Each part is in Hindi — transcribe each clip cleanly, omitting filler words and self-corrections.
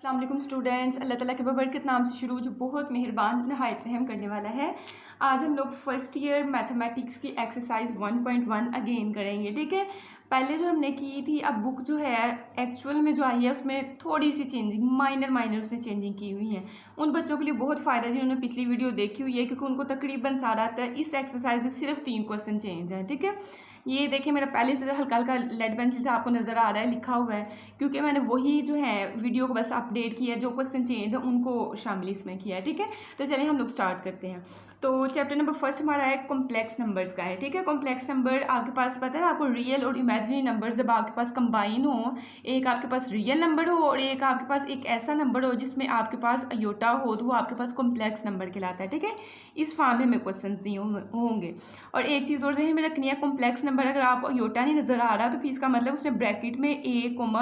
अस्सलाम वालेकुम स्टूडेंट्स, अल्लाह ताला के बरकत नाम से शुरू जो बहुत मेहरबान नहायत रहम करने वाला है। आज हम लोग फर्स्ट ईयर मैथमेटिक्स की एक्सरसाइज 1.1 अगेन करेंगे। ठीक है, पहले जो हमने की थी, अब बुक जो है एक्चुअल में जो आई है उसमें थोड़ी सी चेंजिंग माइनर उसने चेंजिंग की हुई है। उन बच्चों के लिए बहुत फ़ायदा है जिन्होंने पिछली वीडियो देखी हुई है, क्योंकि उनको तकरीबन सारा आता है। इस एक्सरसाइज में सिर्फ 3 क्वेश्चन चेंज हैं। ठीक है, ये देखिए मेरा पहले से हल्का हल्का लेड पेंसिल से आपको नज़र आ रहा है, लिखा हुआ है, क्योंकि मैंने वही जो है वीडियो को बस अपडेट किया है, जो क्वेश्चन चेंज है उनको शामिल इसमें किया है। ठीक है, तो चलिए हम लोग स्टार्ट करते हैं। तो चैप्टर नंबर फर्स्ट हमारा है कॉम्प्लेक्स नंबर्स का है। ठीक है, कॉम्प्लेक्स नंबर आपके पास पता है आपको, रियल और इमेजिनरी नंबर जब आपके पास कंबाइन हो, एक आपके पास रियल नंबर हो और एक आपके पास एक ऐसा नंबर हो जिसमें आपके पास अयोटा हो, तो वो आपके पास कॉम्प्लेक्स नंबर कहलाता है। ठीक है, इस फॉर्म में हमें क्वेश्चन दिए होंगे। और एक चीज़ और जहन में रखनी है, कॉम्प्लेक्स नंबर अगर आपको अयोटा नहीं नज़र आ रहा तो फिर इसका मतलब उसने ब्रैकेट में A,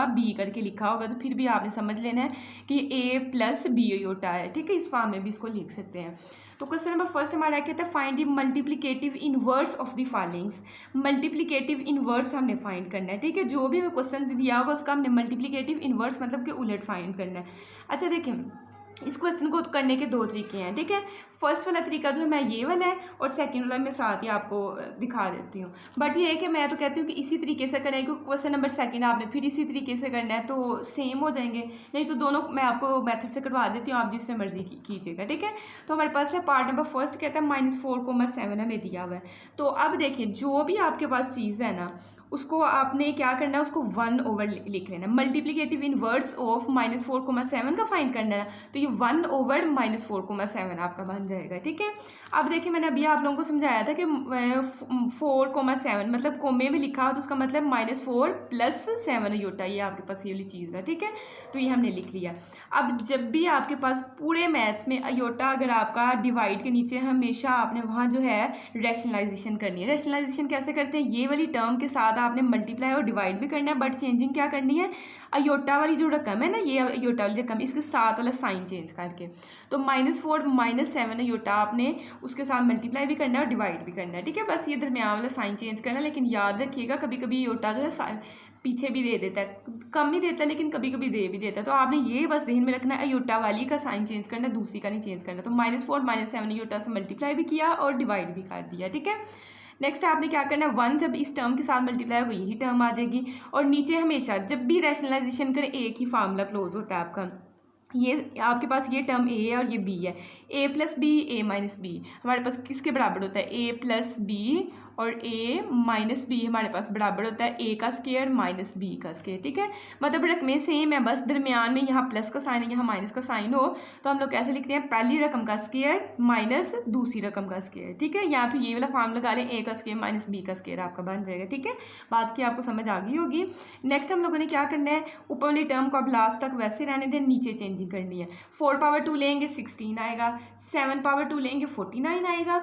B करके लिखा होगा, तो फिर भी आपने समझ लेना है कि A प्लस B अयोटा है। ठीक है, इस फॉर्म में भी इसको लिख सकते हैं। तो क्वेश्चन नंबर फर्स्ट हमारा कहता है find the multiplicative inverse of the followings. Multiplicative inverse हमने फाइंड करना है। ठीक है, जो भी हमें क्वेश्चन दिया होगा उसका हमने मल्टीप्लिकेटिव इनवर्स मतलब कि उलट फाइंड करना है। अच्छा देखिए, इस क्वेश्चन को करने के 2 तरीके हैं। ठीक है, फर्स्ट वाला तरीका जो है मैं ये वाला है, और सेकंड वाला मैं साथ ही आपको दिखा देती हूँ। बट ये है कि मैं तो कहती हूँ कि इसी तरीके से करें, क्योंकि क्वेश्चन नंबर सेकंड आपने फिर इसी तरीके से करना है तो सेम हो जाएंगे। नहीं तो दोनों मैं आपको मेथड से करवा देती हूँ, आप जिससे मर्जी कीजिएगा। ठीक है, तो हमारे पास है पार्ट नंबर फर्स्ट, कहता है -4,7 हमें दिया हुआ है। तो अब देखिए, जो भी आपके पास चीज़ है ना, उसको आपने क्या करना है, उसको 1 ओवर लिख लेना है। मल्टीप्लिकेटिव इनवर्स ऑफ -4,7 का फाइंड करना है, तो ये 1 ओवर -4,7 आपका बन जाएगा। ठीक है, अब देखिए मैंने अभी आप लोगों को समझाया था कि 4,7 मतलब कोमे में लिखा हो तो उसका मतलब -4 प्लस 7 अयोटा, ये आपके पास ये वाली चीज़ है। ठीक है, तो ये हमने लिख लिया। अब जब भी आपके पास पूरे मैथ्स में अयोटा अगर आपका डिवाइड के नीचे, हमेशा आपने वहाँ जो है रैशनलाइजेशन करनी है। रैशनलाइजेशन कैसे करते हैं, ये वाली टर्म के साथ आपने मल्टीप्लाई और डिवाइड भी करना है, बट चेंजिंग क्या करनी है, अयोटा वाली जो रकम है ना, ये अयोटा वाली रकम, इसके साथ वाला साइन चेंज करके। तो -4 -7 अयोटा आपने उसके साथ मल्टीप्लाई भी करना है और डिवाइड भी करना है। ठीक है, बस ये दरमियान वाला साइन चेंज करना है। लेकिन याद रखिएगा कभी कभी अयोटा जो है पीछे भी दे देता है, कम ही देता है लेकिन कभी कभी दे भी देता है। तो आपने ये बस ध्यान में रखना है, अयोटा वाली का साइन चेंज करना है, दूसरी का नहीं चेंज करना। तो -4 -7 अयोटा से मल्टीप्लाई भी किया और डिवाइड भी कर दिया। ठीक है, नेक्स्ट आपने क्या करना है, 1 जब इस टर्म के साथ मल्टीप्लाई होगा यही टर्म आ जाएगी। और नीचे हमेशा जब भी रैशनलाइजेशन करें एक ही फार्मूला क्लोज होता है आपका। ये आपके पास ये टर्म ए है और ये बी है, a plus B A minus B हमारे पास किसके बराबर होता है, a प्लस बी, और a माइनस बी हमारे पास बराबर होता है a का स्क्वायर माइनस b का स्क्वायर। ठीक है, मतलब रकमें सेम है, बस दरमियान में यहाँ प्लस का साइन है यहाँ माइनस का साइन हो, तो हम लोग कैसे लिखते हैं, पहली रकम का स्क्वायर माइनस दूसरी रकम का स्क्वायर। ठीक है, यहाँ फिर ये वाला फॉर्म लगा लें, a का स्क्वायर माइनस b का स्क्वायर आपका बन जाएगा। ठीक है, बात की आपको समझ आ गई होगी। नेक्स्ट हम लोगों ने क्या करना है, ऊपर वाली टर्म को अब लास्ट तक वैसे रहने दें, नीचे चेंजिंग करनी है। 4 पावर 2 लेंगे 16 आएगा, 7 पावर 2 लेंगे 49 आएगा,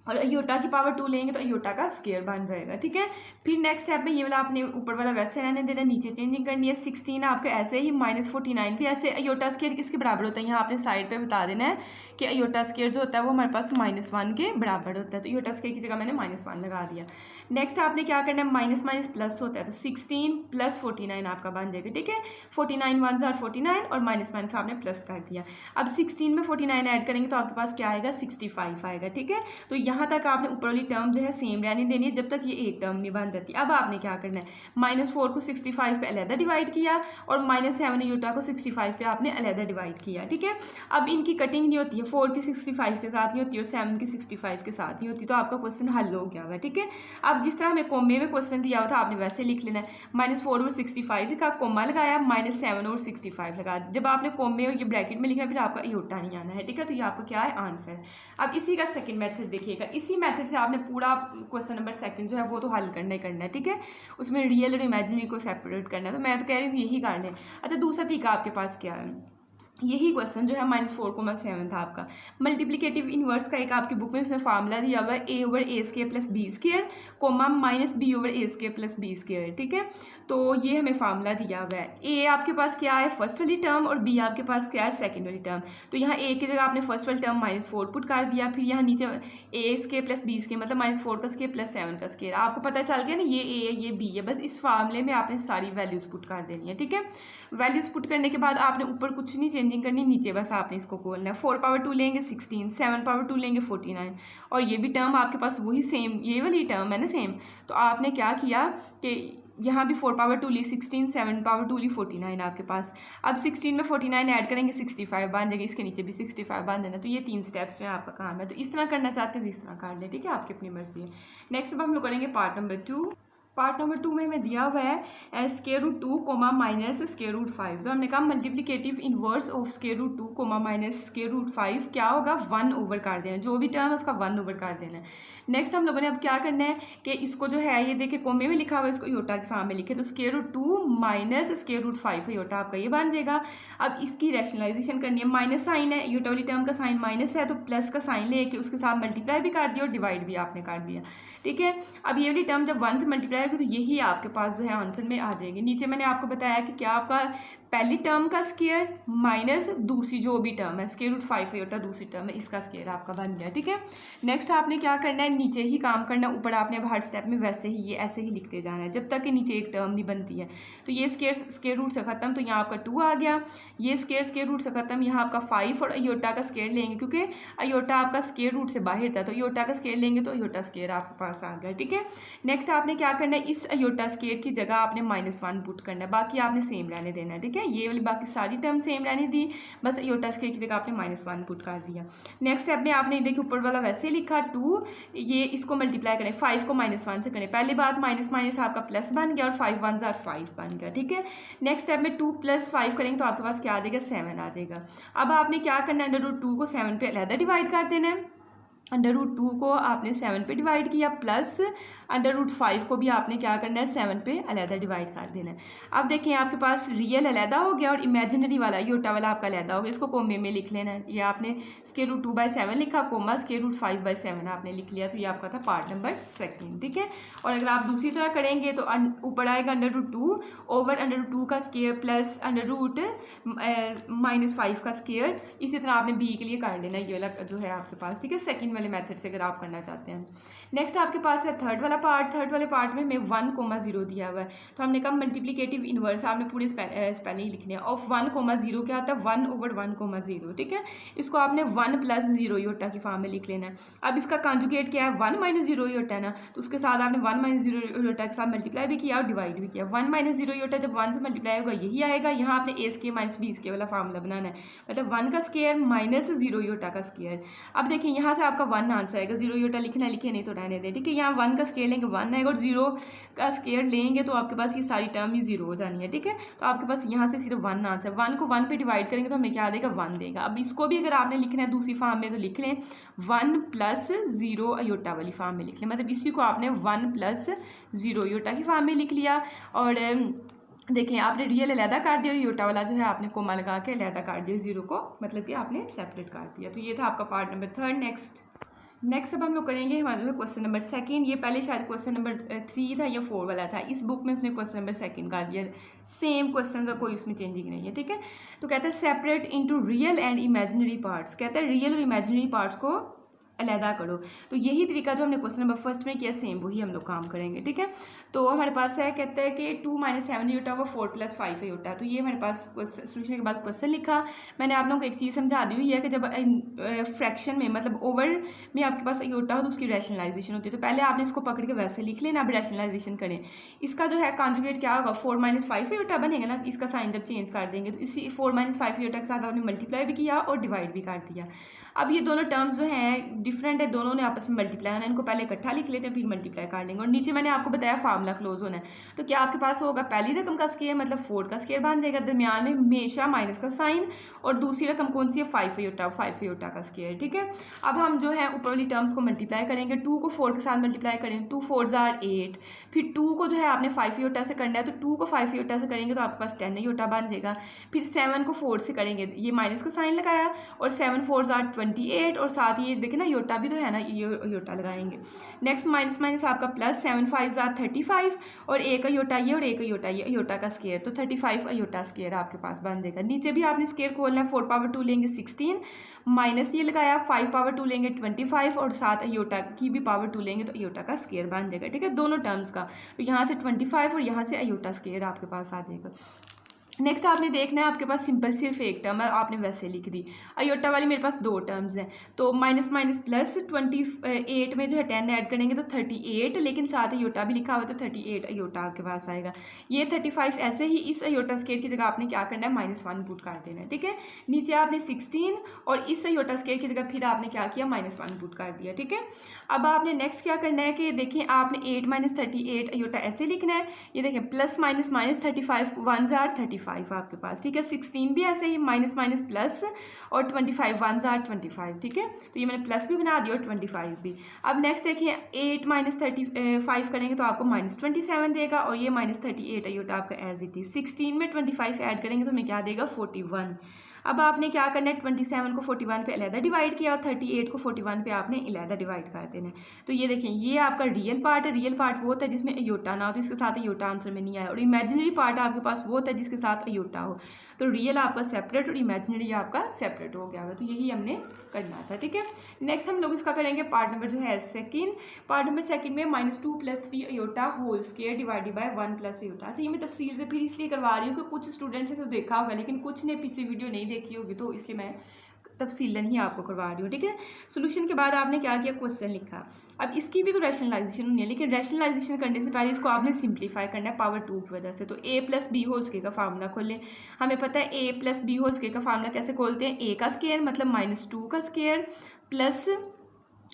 और अयोटा की पावर 2 लेंगे तो अयोटा का स्क्वायर बन जाएगा। ठीक है, फिर नेक्स्ट स्टेप में ये वाला आपने ऊपर वाला वैसे रहने देना, नीचे चेंजिंग करनी है। 16 आपका ऐसे ही, -49 भी ऐसे। अयोटा स्क्वायर किसके बराबर होता है, यहाँ आपने साइड पे बता देना है कि अयोटा स्क्वायर जो होता है वो हमारे पास -1 के बराबर होता है, तो अयोटा स्क्वायर की जगह मैंने -1 लगा दिया। नेक्स्ट आपने क्या करना है, माइनस माइनस प्लस होता है, तो 16 प्लस 49 आपका बन जाएगा। ठीक है, 49 1 जार 49 और माइनस माइनस आपने प्लस कर दिया। अब 16 में 49 ऐड करेंगे तो आपके पास क्या आएगा, 65 आएगा। ठीक है, तो यहाँ तक आपने ऊपर वाली टर्म जो है सेम रहने देनी है जब तक ये एक टर्म नहीं बन जाती। अब आपने क्या करना है, -4 को 65 पे अलहदा डिवाइड किया और -7 अयोटा को 65 पे आपने अलहदा डिवाइड किया। ठीक है, अब इनकी कटिंग नहीं होती है, 4 की 65 के साथ नहीं होती और 7 की 65 के साथ नहीं होती, तो आपका क्वेश्चन हल हो गया हुआ। ठीक है, अब जिस तरह हमें कोमे में क्वेश्चन दिया हुआ था आपने वैसे लिख लेना है, -4 और 65 लिखा, कोमा लगाया, -7 और 65 लगा। जब आपने कोमे और ये ब्रैकेट में लिखा फिर आपका अयोटा नहीं आना है। ठीक है, तो ये आपका क्या है, आंसर। अब इसी का सेकंड मेथड देखिएगा, इसी मेथड से आपने पूरा क्वेश्चन नंबर सेकंड जो है वो तो हल करना ही करना है। ठीक है, उसमें रियल और इमेजिनरी को सेपरेट करना है, तो मैं तो कह रही हूँ यही कर लें। अच्छा, दूसरा तरीका आपके पास क्या है, यही क्वेश्चन जो है -4,7 था आपका। मल्टीप्लिकेटिव इन्वर्स का एक आपकी बुक में उसने फार्मूला दिया हुआ है a/a² + b², -b/a² + b², ठीक है। तो ये हमें फार्मूला दिया हुआ है। a आपके पास क्या है, फर्स्ट वाली टर्म, और b आपके पास क्या है, सेकंड वाली टर्म। तो यहाँ a की जगह आपने फर्स्ट वाली टर्म -4 पुट कर दिया, फिर यहाँ नीचे a² + b² मतलब -4 + 7 का स्केयर। आपको पता चल गया ना, ये a है ये b है। बस इस फार्मूले में आपने सारी वैल्यूज़ पुट कर देनी है, ठीक है। वैल्यूज़ पुट करने के बाद आपने ऊपर कुछ नहीं चेंजिंग करनी, नीचे बस आपने इसको खोलना है। 4/2 लेंगे 16, 7/2 लेंगे 49, और ये भी टर्म आपके पास वही सेम, ये वाली टर्म है ना सेम। तो आपने क्या किया कि यहाँ भी 4/2 ली 16, 7/2 ली 49 आपके पास। अब 16 में 49 ऐड करेंगे 65 बन जाएगी, इसके नीचे भी 65 बन देना। तो ये 3 स्टेप्स में आपका काम है। तो इस तरह करना चाहते हैं तो इस तरह कर लें, ठीक है, आपकी अपनी मर्जी है। नेक्स्ट अब हम लोग करेंगे पार्ट नंबर 2। पार्ट नंबर 2 में हमें दिया हुआ है √2, -√5। तो हमने कहा मल्टीप्लिकेटिव इन्वर्स ऑफ √2, -√5 क्या होगा, 1 कर देना। जो भी टर्म है उसका 1 कर देना है। नेक्स्ट हम लोगों ने अब क्या करना है कि इसको जो है ये देखिए कोमे में लिखा हुआ है, इसको योटा की फॉर्म में लिखे, तो √2 -√5 योटा आपका ये बन जाएगा। अब इसकी रैशनलाइजेशन करनी है, माइनस साइन है, योटा वाली टर्म का साइन माइनस है, तो प्लस का साइन लेके उसके साथ मल्टीप्लाई भी कर दिया और डिवाइड भी आपने कर दिया, ठीक है। अब ये वाली टर्म जब 1 से मल्टीप्लाई होगी तो यही आपके पास जो है आंसर में आ जाएगी। नीचे मैंने आपको बताया कि क्या आपका पहली टर्म का स्केयर माइनस दूसरी जो भी टर्म है, √5 योटा दूसरी टर्म है, इसका स्केयर आपका बन गया, ठीक है। नेक्स्ट आपने क्या करना है, नीचे ही काम करना है, ऊपर आपने अब हर स्टेप में वैसे ही ये ऐसे ही लिखते जाना है जब तक कि नीचे एक टर्म नहीं बनती है। तो ये स्केयर रूट से ख़त्म, तो यहाँ आपका 2 आ गया। ये स्केयर रूट से ख़त्म, यहाँ आपका 5, और अयोटा का स्केयर लेंगे क्योंकि अयोटा आपका स्केयर रूट से बाहर था, तो अयोटा का स्केयर लेंगे तो अयोटा स्केयर आपके पास आ गया, ठीक है। नेक्स्ट आपने क्या करना है, इस अयोटा स्केयर की जगह आपने -1 पुट करना है, बाकी आपने सेम रहने देना है, ठीक है। ये वाली बाकी सारी टर्म सेम रहने दी, बस अयोटा स्केयर की जगह आपने -1 पुट कर दिया। नेक्स्ट स्टेप में आपने देखिए ऊपर वाला वैसे लिखा 2, ये इसको मल्टीप्लाई करें, 5 को -1 से करें। पहली बात माइनस माइनस आपका प्लस बन गया और 5 1 5 बन गया, ठीक है। नेक्स्ट स्टेप में 2 + 5 करेंगे तो आपके पास क्या आ जाएगा, 7 आ जाएगा। अब आपने क्या करना है, √2 को 7 पे अलहदा डिवाइड कर देना है। √2 को आपने 7 पे डिवाइड किया, प्लस √5 को भी आपने क्या करना है, 7 पे अलहदा डिवाइड कर देना है। अब देखें आपके पास रियल अलहदा हो गया और इमेजिनरी वाला योटा वाला आपका अलहदा हो गया, इसको कोमे में लिख लेना है। ये आपने √2/7 लिखा, कोमा √5/7 आपने लिख लिया। तो ये आपका था पार्ट नंबर 2, ठीक है। और अगर आप दूसरी तरह करेंगे तो ऊपर आएगा √2 ओवर √2 का स्केयर प्लस √-5 का स्केयर। इसी तरह आपने बी के लिए कर लेना, ये वाला जो है आपके पास, ठीक है, सेकंड वाले मेथड से अगर आप करना चाहते हैं। नेक्स्ट आपके पास है थर्ड वाला पार्ट। थर्ड वाले पार्ट में हमें 1,0 दिया हुआ है, तो हमने कहा मल्टीप्लिकेटिव इन्वर्स आपने पूरे स्पेलिंग लिखने हैं। ऑफ 1,0 क्या आता है, 1/1,0, ठीक है। इसको आपने 1 + 0 योटा की फॉर्म में लिख लेना है। अब इसका कॉन्जुगेट क्या है, 1 - 0 योटा है ना, तो उसके साथ आपने 1 - 0 योटा के साथ मल्टीप्लाई भी किया और डिवाइड भी किया। 1 - 0 योटा जब 1 से मल्टीप्लाई होगा यही आएगा। यहाँ आपने a² - b² वाला फार्मूला बनाना है, मतलब 1 का स्केयर -0 योटा का स्केयर। अब देखिए यहाँ से आपका 1 आंसर आएगा, 0 योटा लिखना है, लिखे नहीं तो रहने दें, ठीक है। यहाँ 1 का स्केयर लेंगे 1 आएगा, और 0 का स्केयर लेंगे तो आपके पास ये सारी टर्म ही 0 हो जानी है, ठीक है। तो आपके पास यहाँ से सिर्फ 1 आंसर, 1 को 1 पे डिवाइड करेंगे तो हमें क्या देगा, 1 देगा। अब इसको भी अगर आपने लिखना है दूसरी फॉर्म में तो लिख लें 1 + 0 अयोटा वाली फॉर्म में लिख लें, मतलब इसी को आपने 1 + 0 अयोटा की फॉर्म में लिख लिया। और देखें आपने रियल अलहदा कर दिया और योटा वाला जो है आपने कोमा लगा के अलहदा कर दिया, 0 को मतलब कि आपने सेपरेट कर दिया। तो ये था आपका पार्ट नंबर 3। नेक्स्ट अब हम लोग करेंगे हमारा जो है क्वेश्चन नंबर 2। ये पहले शायद क्वेश्चन नंबर 3 था या 4 वाला था, इस बुक में उसने क्वेश्चन नंबर 2 कर दिया। सेम क्वेश्चन का कोई उसमें चेंजिंग नहीं है, ठीक है। तो कहता है separate into real and imaginary parts, कहता है रियल और इमेजिनरी पार्ट्स को अलहदा करो। तो यही तरीका जो हमने क्वेश्चन नंबर 1 में किया सेम वही हम लोग काम करेंगे, ठीक है। तो हमारे पास है, कहता है कि 2 - 7 योटा होगा, 4 + 5 योटा। तो ये हमारे पास सोल्यूशन के बाद क्वेश्चन लिखा। मैंने आप लोगों को एक चीज़ समझा दी हुई है कि जब फ्रैक्शन में मतलब ओवर में आपके पास योटा हो तो उसकी रैशनलाइजेशन होती है। तो पहले आपने इसको पकड़ के वैसे लिख लेना, अब रैशनलाइजेशन करें। इसका जो है कॉन्जुगेट क्या होगा, 4 - 5 योटा बनेगा ना, इसका साइन जब चेंज कर देंगे तो इसी 4 - 5 योटा के साथ आपने मल्टीप्लाई भी किया और डिवाइड भी कर दिया। अब ये दोनों टर्म्स जो हैं डिफरेंट है, दोनों ने आपस में मल्टीप्लाई होना है। इनको पहले इकट्ठा लिख लेते हैं, फिर मल्टीप्लाई कर लेंगे। और नीचे मैंने आपको बताया फार्मूला क्लोज होना है, तो क्या आपके पास होगा, पहली रकम का स्केयर मतलब 4 का स्केयर बन जाएगा, दरमियान में हमेशा माइनस का साइन, और दूसरी रकम कौन सी है, 5 अयोटा का स्केयर। ठीक है, अब हम जो है ऊपर वाली टर्म्स को मल्टीप्लाई करेंगे। 2 को 4 के साथ मल्टीप्लाई करेंगे, 2 4 जार 8, फिर 2 को जो है आपने 5 अयोटा से करना है, तो 2 को 5 अयोटा से करेंगे तो आपके पास 10 अयोटा बन जाएगा। फिर 7 को 4 से करेंगे, ये माइनस का साइन लगाया, और 7 4 जार 28, और साथ ये देखिए ना योटा भी तो है ना, ये योटा लगाएंगे। नेक्स्ट माइनस माइनस आपका प्लस, 7 5 जार 35, और एक अयोटा ये और एक अयोटा ये, अयोटा का स्केयर, तो 35 अयोटा स्केयर आपके पास बन जाएगा। नीचे भी आपने स्केयर खोलना है, 4 पावर 2 लेंगे 16, माइनस ये लगाया, 5 पावर 2 लेंगे 25, और साथ अयोटा की भी पावर 2 लेंगे तो अयोटा का स्केयर बन जाएगा। ठीक है, दोनों टर्म्स का, तो यहाँ से 25 और यहाँ से अयोटा स्केयर आपके पास आ जाएगा। नेक्स्ट आपने देखना है, आपके पास सिंपल सिर्फ एक टर्म है, आपने वैसे लिख दी। अयोटा वाली मेरे पास 2 टर्म्स हैं, तो माइनस माइनस प्लस 28 में जो है 10 ऐड करेंगे तो 38, लेकिन साथ अयोटा भी लिखा हुआ तो 38 अयोटा आपके पास आएगा। ये 35 ऐसे ही इस अयोटा स्केयर की जगह आपने क्या करना है, -1 पुट कर देना है। ठीक है, नीचे आपने 16 और इस अयोटा स्केयर की जगह फिर आपने क्या किया, -1 पुट कर दिया। ठीक है, अब आपने नेक्स्ट क्या करना है कि देखिए आपने 8 - 38 अयोटा ऐसे लिखना है, ये देखें प्लस माइनस माइनस 35 1 जार 35 आपके पास। ठीक है, 16 भी ऐसे ही माइनस माइनस प्लस, और 25 1 जार 25। ठीक है, तो ये मैंने प्लस भी बना दिया और 25 भी। अब नेक्स्ट देखिए 8 - 35 करेंगे तो आपको -27 देगा, और ये -38 अयोटा आपका एज इट इज। 16 में 25 ऐड करेंगे तो हमें क्या देगा, 41। अब आपने क्या करना है, 27 को 41 पे अलहदा डिवाइड किया, और 38 को 41 पे आपने अलहदा डिवाइड कर देना है। तो ये देखें, ये आपका रियल पार्ट है। रियल पार्ट वो होता है जिसमें अयोटा ना हो, तो इसके साथ अयोटा आंसर में नहीं आया, और इमेजिनरी पार्ट आपके पास वो होता है जिसके साथ अयोटा हो। तो रियल आपका सेपरेट और इमेजिनरी आपका सेपरेट हो गया हुआ, तो यही हमने करना था। ठीक है, नेक्स्ट हम लोग इसका करेंगे पार्ट नंबर जो है सेकंड। पार्ट नंबर सेकंड में -2 + 3 iota whole square divided by 1 + iota. तो ये मैं तफसील से फिर इसलिए करवा रही हूँ कि कुछ स्टूडेंट्स ने तो देखा होगा, लेकिन कुछ ने पिछली वीडियो नहीं देखी होगी, तो इसलिए मैं तफसीलन ही आपको करवा रही हूँ। ठीक है, सोल्यूशन के बाद आपने क्या किया, क्वेश्चन लिखा। अब इसकी भी तो रैशनलाइजेशन होनी है, लेकिन रैशनलाइजेशन करने से पहले इसको आपने सिंप्लीफाई करना है पावर 2 की वजह से। तो a + b होल स्केयर का फार्मूला खोल लें। हमें पता है a + b होल स्केयर का फार्मूला कैसे खोलते हैं, a का स्केयर मतलब -2 का स्केयर प्लस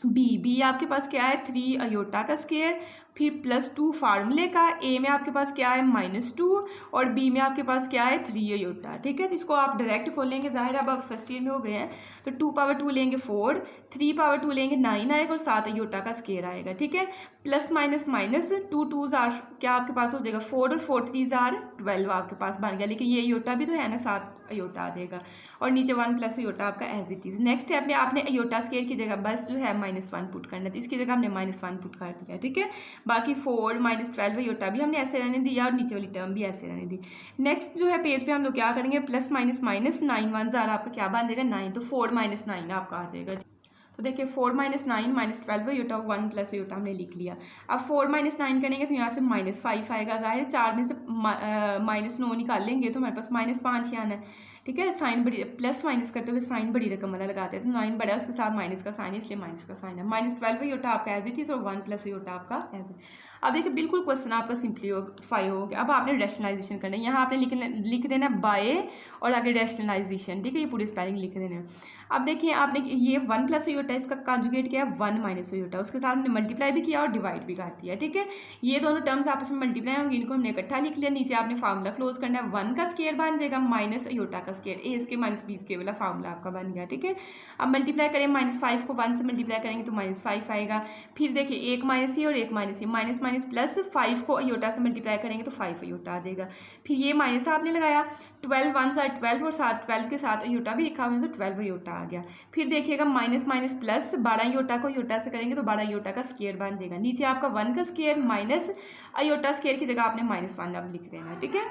b आपके पास क्या है, 3 अयोटा का स्केयर, फिर +2 फार्मूले का। a में आपके पास क्या है, -2, और b में आपके पास क्या है, 3 अयोटा। ठीक है, तो इसको आप डायरेक्ट खोलेंगे, जाहिर है अब आप फर्स्ट ईयर में हो गए हैं, तो 2 पावर 2 लेंगे 4, 3 पावर 2 लेंगे 9 आएगा, और 7 अयोटा का स्केयर आएगा। ठीक है, प्लस माइनस माइनस 2 2 जार क्या आपके पास हो जाएगा, 4 और 4 3 जार 12 आपके पास बन गया, लेकिन ये अयोटा भी तो है ना, 7 अयोटा आ जाएगा, और नीचे 1 + अयोटा आपका as it is. Next step में आपने अयोटा स्केयर की जगह बस जो है -1 पुट करना है, तो इसकी जगह हमने -1 पुट कर दिया। ठीक है, बाकी 4 - 12 अयोटा भी हमने ऐसे रहने दिया, और नीचे वाली टर्म भी ऐसे रहने दी। नेक्स्ट जो है पेज पे हम लोग क्या करेंगे, प्लस माइनस माइनस 9 1 जार आपका क्या बन जाएगा, 9, तो 4 - 9 आपका आ जाएगा। तो देखिए 4 - 9 - 12 अयोटा 1 + अयोटा हमने लिख लिया। अब 4 - 9 करेंगे तो यहाँ से -5 आएगा, जाहिर 4 में से -9 निकाल लेंगे तो हमारे पास -5 ही आना है। ठीक है, साइन बड़ी प्लस माइनस करते हुए साइन बड़ी रकम वाला लगाते हैं, तो 9 बड़ा है उसके साथ माइनस का साइन है, इसलिए माइनस का साइन है। -12 अयोटा आपका एज इट इज, और 1 + अयोटा आपका एज इट। अब देखिए बिल्कुल क्वेश्चन आपका सिंप्लीफाई हो गया। अब आपने रैशनलाइजेशन करना है, यहाँ आपने लिख देना बाय और आगे रैशनलाइजेशन। ठीक है, ये पूरी स्पेलिंग लिख देना है। अब देखिए आपने ये 1 + अयोटा, इसका कॉन्जुगेट किया 1 - अयोटा, उसके साथ हमने मल्टीप्लाई भी किया और डिवाइड भी कर दिया। ठीक है, ये दोनों टर्म्स आपस में मल्टीप्लाई होंगे, इनको हमने इकट्ठा लिख लिया। नीचे आपने फार्मूला क्लोज करना है, 1 का स्केयर बन जाएगा माइनस अयोटा का स्केयर, a इसके -b स्केयर वाला फार्मूला आपका बन गया। ठीक है, अब मल्टीप्लाई करें, -5 को 1 से मल्टीप्लाई करेंगे तो -5 आएगा। फिर देखिए एक माइनस ये और एक माइनस ये, माइनस माइनस प्लस 5 को अयोटा से मल्टीप्लाई करेंगे तो 5 अयोटा आ जाएगा। फिर ये माइनस आपने लगाया, 12 1 जार 12, और साथ 12 के साथ अयोटा भी लिखा हुआ है तो 12 अयोटा आ गया। फिर देखिएगा माइनस माइनस प्लस 12 अयोटा को अयोटा से करेंगे तो 12 अयोटा का स्केयर बन जाएगा। नीचे आपका 1 का स्केयर माइनस अयोटा स्केयर की जगह आपने -1 अब लिख देना। ठीक है,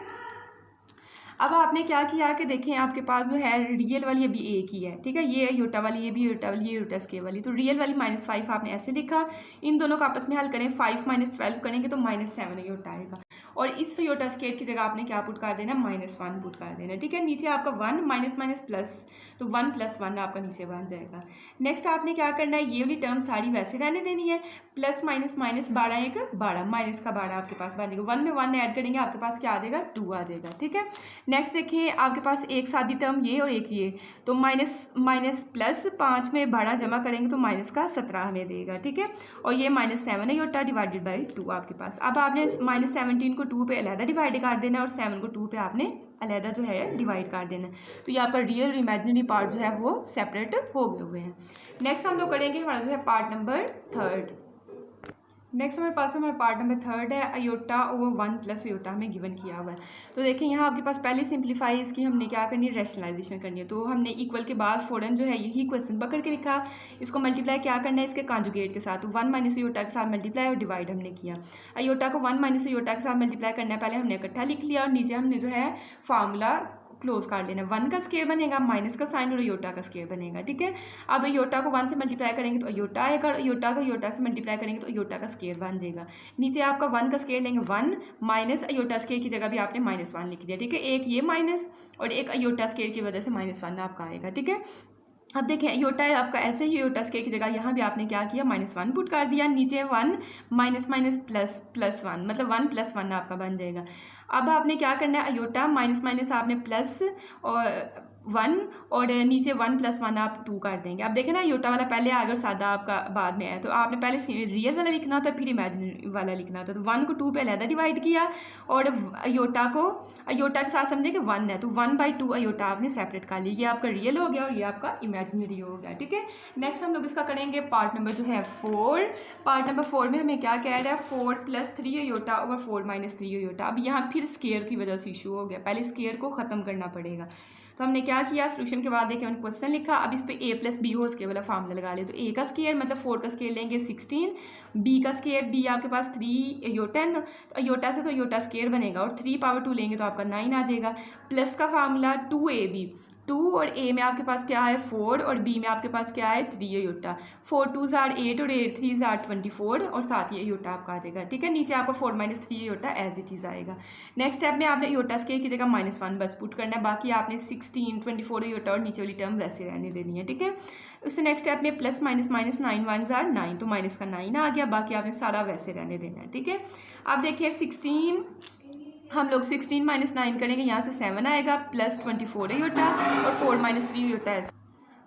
अब आपने क्या किया कि देखें आपके पास जो है रियल वाली अभी एक ही है। ठीक है, ये अयोटा वाली, ये भी अयोटा वाली, ये अयोटा स्केयर वाली, तो रियल वाली -5 आपने ऐसे लिखा। इन दोनों का आपस में हल करें, 5 - 12 करेंगे तो -7 अयोटा आएगा। और इस आयोटा स्क्वायर की जगह आपने क्या पुट कर देना, -1 पुट कर देना, ठीक है। नीचे आपका 1 माइनस माइनस प्लस, तो 1 + 1 आपका नीचे बन जाएगा। नेक्स्ट आपने क्या करना है, ये वाली टर्म सारी वैसे रहने देनी है, प्लस माइनस माइनस 12 एक 12, माइनस का 12 आपके पास बन जाएगा। 1 में 1 ऐड करेंगे आपके पास क्या आ जाएगा, 2 आ जाएगा, ठीक है। नेक्स्ट देखिए आपके पास एक सादी टर्म ये और एक ये, तो माइनस माइनस प्लस 5 में 12 जमा करेंगे तो माइनस का 17 हमें देगा, ठीक है। और ये -7 आयोटा डिवाइडेड बाई 2 आपके पास। अब आपने -17 को 2 पे अलहदा डिवाइड कर देना और 7 को 2 पे आपने अलहदा जो है डिवाइड कर देना। तो ये आपका रियल और इमेजिनरी पार्ट जो है वो सेपरेट हो गए हुए हैं। नेक्स्ट हम लोग करेंगे हमारा जो है पार्ट नंबर 3। नेक्स्ट हमारे पास हमारा पार्ट नंबर 3 है, आयोटा ओवर 1 + आयोटा हमें गिवन किया हुआ है। तो देखें यहाँ आपके पास पहले सिंप्लीफाई इसकी हमने क्या करनी है, रैशनलाइजेशन करनी है। तो हमने इक्वल के बाद फ़ौरन जो है यही क्वेश्चन पकड़ के लिखा, इसको मल्टीप्लाई क्या करना है इसके कॉन्जुगेट के साथ, तो 1 - आयोटा के साथ मल्टीप्लाई और डिवाइड हमने किया। आयोटा को 1 - आयोटा के साथ मल्टीप्लाई करना है, पहले हमने इकट्ठा लिख लिया और नीचे हमने जो है फार्मूला क्लोज कर लेना। 1 का स्क्वायर बनेगा, माइनस का साइन और आयोटा का स्क्वायर बनेगा, ठीक है। अब आयोटा को 1 से मल्टीप्लाई करेंगे तो आयोटा आएगा और आयोटा को आयोटा से मल्टीप्लाई करेंगे तो आयोटा का स्क्वायर बन जाएगा। नीचे आपका 1 का स्क्वायर लेंगे 1 माइनस आयोटा स्क्वायर की जगह भी आपने -1 लिख दिया, ठीक है। एक ये माइनस और एक आयोटा स्क्वायर की वजह से -1 आपका आएगा, ठीक है। अब देखें आयोटा है आपका ऐसे ही आयोटा स्क्वायर की जगह यहाँ भी आपने क्या किया, -1 पुट कर दिया, नीचे 1 माइनस माइनस प्लस 1 मतलब 1 + 1 आपका बन जाएगा। अब आपने क्या करना है, आयोटा माइनस माइनस आपने प्लस और 1 और नीचे 1 + 1 आप 2 कर देंगे। अब देखें ना आयोटा वाला पहले आएगा और सादा आपका बाद में आया, तो आपने पहले रियल वाला लिखना होता है फिर इमेजिनरी वाला लिखना होता है। तो 1 को 2 पे अलहदा डिवाइड किया और आयोटा को आयोटा के साथ समझे कि 1 है तो 1/2 आयोटा आपने सेपरेट कर लिया। ये आपका रियल हो गया और ये आपका इमेजिनरी हो गया, ठीक है। नेक्स्ट हम लोग इसका करेंगे पार्ट नंबर जो है 4। पार्ट नंबर 4 में हमें क्या कह रहा है, 4 + 3 आयोटा ओवर 4 - 3 आयोटा। अब यहाँ फिर स्क्वायर की वजह से इशू हो गया, पहले स्क्वायर को ख़त्म करना पड़ेगा। तो हमने क्या किया, सोल्यूशन के बाद देखिए मैंने क्वेश्चन लिखा, अब इस पे a + b हो स्क्वायर वाला फार्मूला लगा लिया। तो a का स्क्वायर मतलब 4 का स्क्वायर लेंगे 16, b का स्क्वायर b आपके पास 3 आयोटा, तो आयोटा से तो आयोटा स्क्वायर बनेगा और 3/2 लेंगे तो आपका 9 आ जाएगा। प्लस का फार्मूला 2ab, 2 और a में आपके पास क्या है 4 और b में आपके पास क्या है 3 आयोटा। 4 2s are 8 और 8 3s are 24 और साथ ही आयोटा आपका आ जाएगा, ठीक है। नीचे आपका 4 - 3 आयोटा एज इट इज़ आएगा। नेक्स्ट स्टेप में आपने आयोटा स्क्वायर की जगह -1 बस पुट करना है, बाकी आपने 16 24 आयोटा और नीचे वाली टर्म वैसे रहने देनी है, ठीक है। उससे नेक्स्ट स्टेप में प्लस माइनस 9 1s are 9, तो माइनस का 9 आ गया, बाकी आपने सारा वैसे रहने देना है, ठीक है। अब देखिए 16 हम लोग 16 - 9 करेंगे, यहाँ से 7 आएगा प्लस 24 आयोटा और 4 - 3 आयोटा है।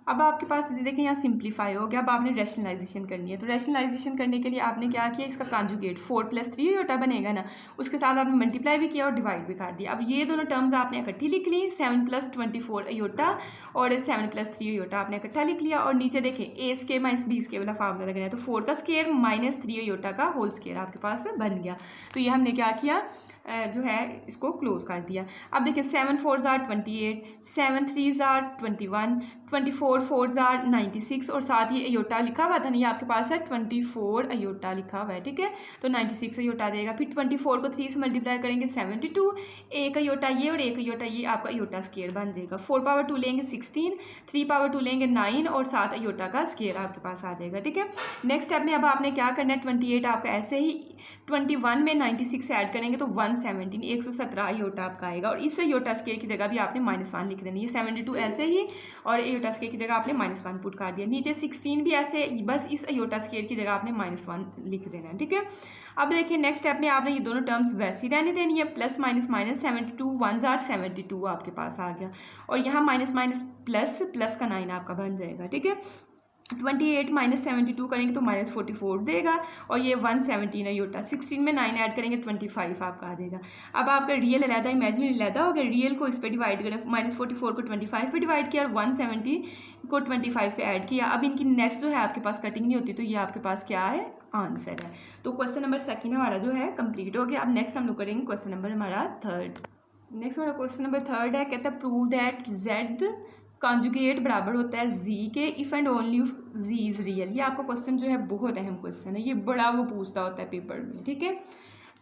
अब आपके पास देखें यहाँ सिंप्लीफाई हो गया। अब आपने रैशनलाइजेशन करनी है, तो रैशनलाइजेशन करने के लिए आपने क्या किया, इसका कॉन्जुगेट 4 + 3 आयोटा बनेगा ना, उसके साथ आपने मल्टीप्लाई भी किया और डिवाइड भी कर दिया। अब ये दोनों टर्म्स आपने इकट्ठी लिख ली, 7 + 24 आयोटा और 7 + 3 आयोटा आपने इकट्ठा लिख लिया। और नीचे देखें a स्क्वायर - b स्क्वायर वाला फार्मूला लगना है, तो 4 का स्क्वायर -3 आयोटा का होल स्क्वायर आपके पास बन गया। तो ये हमने क्या किया, जो है इसको क्लोज कर दिया। अब देखिए 7 4s are 28, 7 3s are 21, 24 4s are 96 और साथ ही आयोटा लिखा हुआ था नहीं, आपके पास है 24 आयोटा लिखा हुआ है, ठीक है। तो 96 आयोटा देगा। फिर 24 को 3 से मल्टीप्लाई करेंगे 72, एक आयोटा ये और एक आयोटा ये आपका आयोटा स्क्वायर बन जाएगा। 4/2 लेंगे 16, 3/2 लेंगे 9 और साथ आयोटा का स्क्वायर आपके पास आ जाएगा, ठीक है। नेक्स्ट स्टेप में अब आपने क्या करना है, 28 आपका ऐसे ही 21 में 96 ऐड करेंगे तो 117 117 आयोटा आपका आएगा और इस आयोटा स्क्वायर की जगह भी आपने -1 लिख देना। ये 72 ऐसे ही और आयोटा स्क्वायर की जगह आपने -1 पुट कर दिया। नीचे 16 भी ऐसे, बस इस आयोटा स्क्वायर की जगह आपने -1 लिख देना है, ठीक है। अब देखिए नेक्स्ट स्टेप में आपने ये दोनों टर्म्स वैसी रहने देनी है, प्लस माइनस 72 1s are 72 आपके पास आ गया और यहाँ माइनस माइनस प्लस का 9 आपका बन जाएगा, ठीक है। 28 - 72 करेंगे तो -44 देगा और ये 117 आयोटा। 16 में 9 ऐड करेंगे 25 आपका आ जाएगा। अब आपका रियल अलहदा इमेजिनरी अलहदा हो गया, रियल को इस पे डिवाइड करें, -44 को 25 पे डिवाइड किया और 170 को 25 पे ऐड किया। अब इनकी नेक्स्ट जो है आपके पास कटिंग नहीं होती, तो ये आपके पास क्या है, आंसर है। तो क्वेश्चन नंबर 2 हमारा जो है कंप्लीट हो गया। अब नेक्स्ट हम लोग करेंगे क्वेश्चन नंबर हमारा 3। नेक्स्ट हमारा क्वेश्चन नंबर 3 है, कहता है प्रूव दैट Z कॉन्जुगेट बराबर होता है z के if and only z is real. ये आपका क्वेश्चन जो है बहुत अहम क्वेश्चन है, ये बड़ा वो पूछता होता है पेपर में, ठीक है।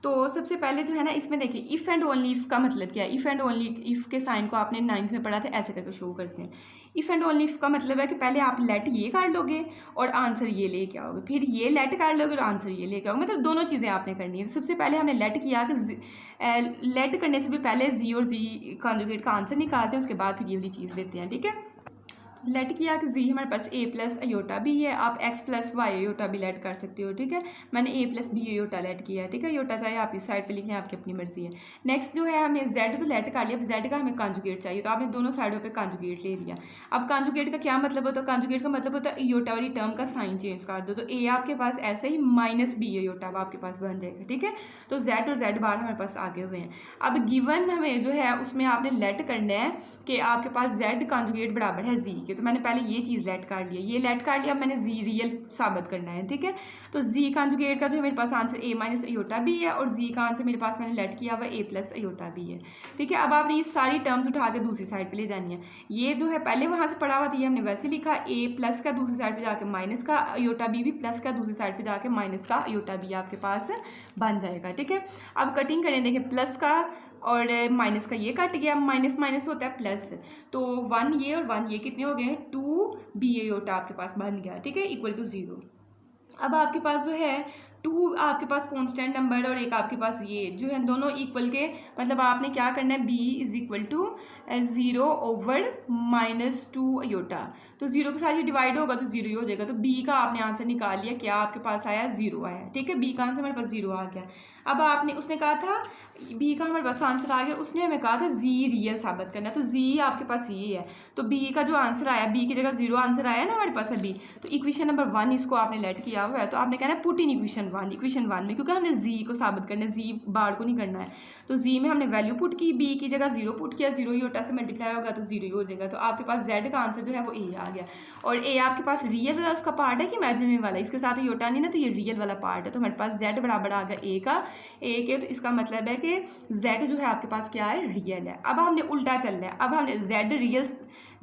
तो सबसे पहले जो है ना इसमें देखिए इफ़ एंड ओनली इफ़ का मतलब क्या है। इफ़ एंड ओनली इफ़ के साइन को आपने 9th में पढ़ा था, ऐसे करके शो करते हैं। इफ़ एंड ओनली इफ़ का मतलब है कि पहले आप लेट ये काट लोगे और आंसर ये लेके आओगे, फिर ये लेट काट लोगे और आंसर ये लेके आओगे, मतलब दोनों चीज़ें आपने करनी है। तो सबसे पहले हमने लेट किया कि लेट करने से भी पहले जी और जी कॉन्जुगेट का आंसर निकालते हैं, उसके बाद फिर ये वाली चीज़ लेते हैं, ठीक है। लेट किया कि जी हमारे पास ए प्लस अयोटा भी है, आप एक्स प्लस वाई अयोटा भी लेट कर सकते हो, ठीक है। मैंने ए प्लस बी अयोटा लेट किया है, ठीक है। अयोटा चाहे आप इस साइड पे लिखें, आपकी अपनी मर्जी है। नेक्स्ट जो है हमें जेड तो लेट कर लिया, अब जेड का हमें कॉन्जुगेट चाहिए, तो आपने दोनों साइडों पे कॉन्जुगेट ले लिया। अब कॉन्जुगेट का क्या मतलब होता है, कॉन्जुगेट का मतलब होता है अयोटा वाली टर्म का साइन चेंज कर दो, तो ए आपके पास ऐसे ही माइनस बी अयोटा आपके पास बन जाएगा, ठीक है। तो जेड और जेड बार हमारे पास आगे हुए हैं। अब गिवन हमें जो है उसमें आपने लेट करना है कि आपके पास जेड कॉन्जुगेट बराबर है जी के, तो मैंने पहले ये चीज़ लेट कर लिया, ये लेट कर लिया, अब मैंने जी रियल साबित करना है, ठीक है। तो जी कॉन्जुगेट का जो मेरे पास आंसर ए माइनस अयोटा भी है और जी का आंसर मेरे पास मैंने लेट किया हुआ ए प्लस अयोटा भी है, ठीक है। अब आपने ये सारी टर्म्स उठा के दूसरी साइड पे ले जानी है। ये जो है पहले वहाँ से पढ़ा हुआ था, ये हमने वैसे लिखा, ए प्लस का दूसरी साइड पे जाके माइनस का अयोटा बी, प्लस का दूसरी साइड पे जाके माइनस का अयोटा बी आपके पास बन जाएगा, ठीक है। अब कटिंग करें, देखिए प्लस का और माइनस का ये कट गया, माइनस माइनस होता है प्लस, तो 1 ये और 1 ये कितने हो गए, 2 बी अयोटा आपके पास बन गया, ठीक है, इक्वल टू 0। अब आपके पास जो है 2 आपके पास कांस्टेंट नंबर और एक आपके पास ये जो है दोनों इक्वल के, मतलब आपने क्या करना है, b is equal to 0 over -2 iota, तो 0 के साथ ये डिवाइड होगा तो 0 ही हो जाएगा, तो b का आपने आंसर निकाल लिया, क्या आपके पास आया, 0 आया, ठीक है। b का आंसर हमारे पास 0 आ गया। अब आपने उसने कहा था b का हमारे पास आंसर आ गया, उसने हमें कहा था z रियल साबित करना है, तो z आपके पास ये है, तो b का जो आंसर आया, b की जगह 0 आंसर आया ना हमारे पास है b, तो इक्वेशन नंबर 1 इसको आपने लेट किया हुआ है, तो आपने कहना है पुट इन इक्वेशन 1 में, क्योंकि हमने z को साबित करना है, z बार को नहीं करना है, तो z में हमने वैल्यू पुट की, b की जगह 0 पुट किया, 0 अयोटा से मल्टीप्लाई होगा तो 0 ही हो जाएगा, तो आपके पास z का आंसर जो है वो a आ गया। और a आपके पास रियल वाला उसका पार्ट है कि इमेजिनरी वाला, इसके साथ अयोटा नहीं ना, तो ये रियल वाला पार्ट है, तो हमारे पास z बराबर आ गया a का, a के, तो इसका मतलब है कि z जो है आपके पास क्या है, रियल है। अब हमने उल्टा चलना है, अब हमने z रियल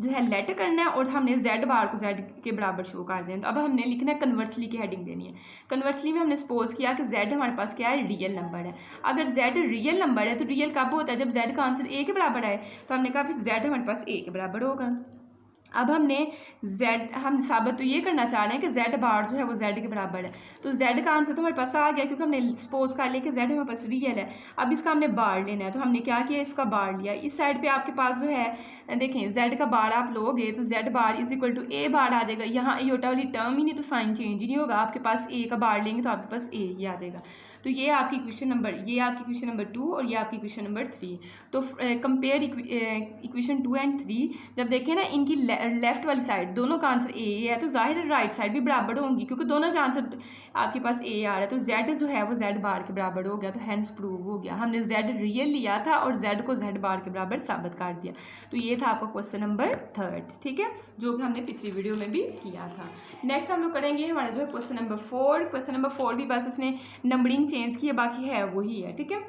जो है लेट करना है और हमने z बार को z के बराबर शो कर देना है। तो अब हमने लिखना है कन्वर्सली की हेडिंग देनी है। कन्वर्सली में हमने सपोज किया कि z हमारे पास क्या है, रियल नंबर है। अगर z रियल नंबर है तो रियल कब होता है, जब z का आंसर a के बराबर आए, तो हमने कहा फिर z हमारे पास a के बराबर होगा। अब हमने हम साबित तो ये करना चाह रहे हैं कि z बार जो है वो z के बराबर है, तो z का आंसर तो हमारे पास आ गया, क्योंकि हमने सपोज कर लिया कि z हमारे पास रियल है। अब इसका हमने बार लेना है, तो हमने क्या किया, इसका बार लिया। इस साइड पे आपके पास जो है देखें z का बार आप लोगे तो z bar is equal to a bar आ जाएगा, यहाँ अयोटा वाली टर्म ही नहीं, तो साइन चेंज ही नहीं होगा, आपके पास a का बार लेंगे तो आपके पास a ही आ जाएगा। तो ये आपकी क्वेश्चन नंबर, ये आपकी क्वेश्चन नंबर 2 और ये आपकी क्वेश्चन नंबर 3। तो कंपेयर इक्वेशन 2 एंड 3, जब देखें ना इनकी लेफ्ट वाली साइड दोनों का आंसर ए है, तो जाहिर है राइट साइड भी बराबर होंगी, क्योंकि दोनों का आंसर आपके पास ए आ रहा है, तो जेड जो है वो जेड बार के बराबर हो गया, तो हैंस प्रूव हो गया। हमने जेड रियल लिया था और जेड को जेड बार के बराबर साबित कर दिया। तो ये था आपका क्वेश्चन नंबर 3, ठीक है, जो कि हमने पिछली वीडियो में भी किया था। नेक्स्ट हम लोग करेंगे हमारा जो है क्वेश्चन नंबर 4। क्वेश्चन नंबर 4 भी बस उसने नंबरिंग चेंज की है, बाकी है वही है, ठीक है।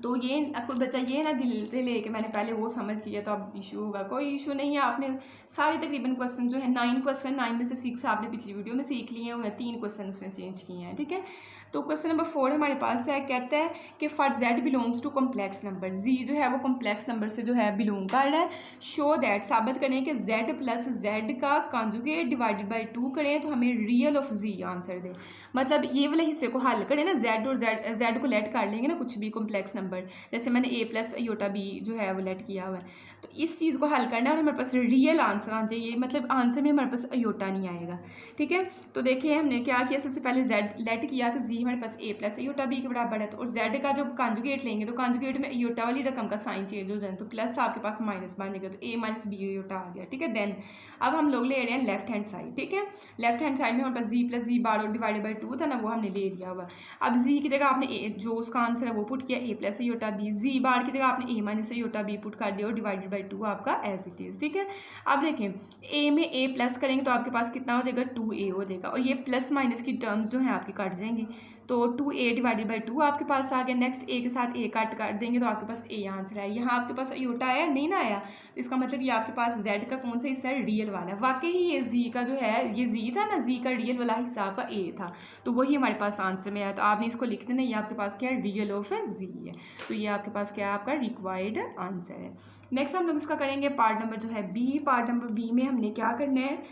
तो ये कोई बच्चा ये ना दिल पे ले कि मैंने पहले वो समझ लिया तो अब इशू होगा, कोई इशू नहीं है। आपने सारे तकरीबन क्वेश्चन जो है 9 क्वेश्चन, 9 में से 6 आपने पिछली वीडियो में सीख लिए हैं, 3 क्वेश्चन उसने चेंज किए हैं, ठीक है। तो क्वेश्चन नंबर 4 हमारे पास है, कहता है कि for z belongs to complex number, z जो है वो कॉम्प्लेक्स नंबर से जो है बिलोंग कर रहा है। शो दैट, साबित करें कि z प्लस z का कॉन्जुगेट डिवाइडेड बाई 2 करें तो हमें रियल ऑफ z आंसर दे। मतलब ये वाले हिस्से को हल करें ना, z और z को लेट कर लेंगे ना, कुछ भी कॉम्प्लेक्स नंबर, जैसे मैंने a प्लस अयोटा b जो है वो लेट किया हुआ है, तो इस चीज़ को हल करना है और हमारे पास रियल आंसर आना चाहिए, मतलब आंसर में हमारे पास अयोटा नहीं आएगा, ठीक है। तो देखिए हमने क्या किया, सबसे पहले z लेट किया कि z हमारे पास a प्लस अयोटा b के बराबर है, तो और z का जब कॉन्जुगेट लेंगे तो कॉन्जुगेट में अयोटा वाली रकम का साइन चेंज हो जाए, तो प्लस आपके पास माइनस बनेगा, तो a माइनस b अयोटा आ गया, ठीक है। देन अब हम लोग ले रहे हैं लेफ्ट हैंड साइड, ठीक है। लेफ्ट हैंड साइड में हमारे पास z plus z bar divided by 2 था ना, वो हमने ले लिया हुआ। अब z की जगह आपने जो उसका आंसर है वो पुट किया, a plus iota b, z बार की जगह आपने a minus iota b put कर दिया और डिवाइडेड बाई 2 आपका एज इट इज़, ठीक है। अब देखें a में a प्लस करेंगे तो आपके पास कितना हो जाएगा, 2a हो जाएगा, और ये प्लस माइनस की टर्म्स जो हैं आपकी कट जाएंगी, तो 2a/2 आपके पास आ गया। नेक्स्ट a के साथ a काट देंगे तो आपके पास a आंसर है। यहाँ आपके पास अयोटा आया नहीं ना आया, तो इसका मतलब ये आपके पास z का कौन सा हिस्सा है, रियल वाला। वाकई ही ये z का जो है, ये z था ना, z का रियल वाला हिस्सा आपका a था, तो वही हमारे पास आंसर में आया। तो आपने इसको लिख देना, ये आपके पास क्या है, रियल ऑफ z है। तो ये आपके पास क्या है, आपका रिक्वायर्ड आंसर है। नेक्स्ट हम लोग इसका करेंगे पार्ट नंबर जो है बी। पार्ट नंबर बी में हमने क्या करना है,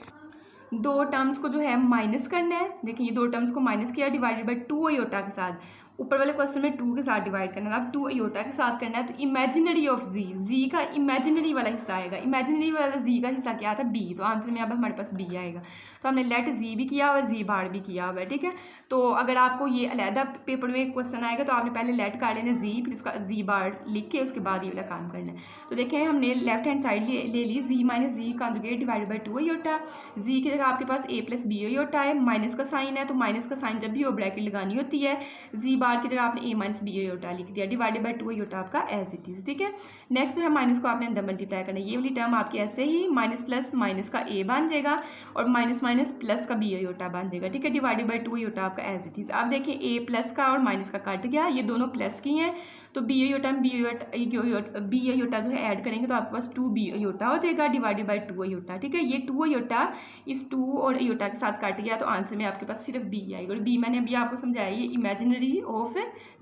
दो टर्म्स को जो है माइनस करना है। देखिए ये दो टर्म्स को माइनस किया, डिवाइडेड बाई 2 अयोटा के साथ। ऊपर वाले क्वेश्चन में 2 के साथ डिवाइड करना है, अब 2 अयोटा के साथ करना है। तो इमेजिनरी ऑफ जी का इमेजिनरी वाला हिस्सा आएगा। इमेजिनरी वाला जी का हिस्सा क्या था, बी, तो आंसर में अब हमारे पास बी आएगा। तो हमने लेट जी भी किया हुआ है, जी बार भी किया हुआ है, ठीक है। तो अगर आपको ये अलहदा पेपर में क्वेश्चन आएगा तो आपने पहले लेट कर लेना जी, फिर उसका जी बार लिख के उसके बाद ये वाला काम करना है। तो देखें हमने लेफ्ट हैंड साइड ले ली, z minus z conjugate divided by 2 iota. Z की जगह आपके पास a प्लस बी अयोटा है, माइनस का साइन है, तो माइनस का साइन जब भी हो ब्रैकेट लगानी होती है। जी बार की जगह आपने a माइनस बी अयोटा लिख दिया, डिवाइडेड बाई 2 अयोटा आपका एज इट इज, ठीक है। नेक्स्ट जो है माइनस को आपने अंदर मल्टीप्लाई करना है, ये वाली टर्म आपकी ऐसे ही माइनस प्लस माइनस का a बन जाएगा और माइनस माइनस प्लस का बी अयोटा बन जाएगा, ठीक है, डिवाइडेड बाई 2 अयोटा आपका एज इट इज। आप देखिए a प्लस का और माइनस का कट गया, ये दोनों प्लस की हैं, तो बी अयोटा में बी अयोटा जो है ऐड करेंगे तो आपके पास 2b अयोटा हो जाएगा, डिवाइडेड बाई 2 अयोटा, ठीक है। ये 2 अयोटा इस 2 और अयोटा के साथ काट गया, तो आंसर में आपके पास सिर्फ b आएगा। और b मैंने अभी आपको समझाया, ये इमेजिनरी ऑफ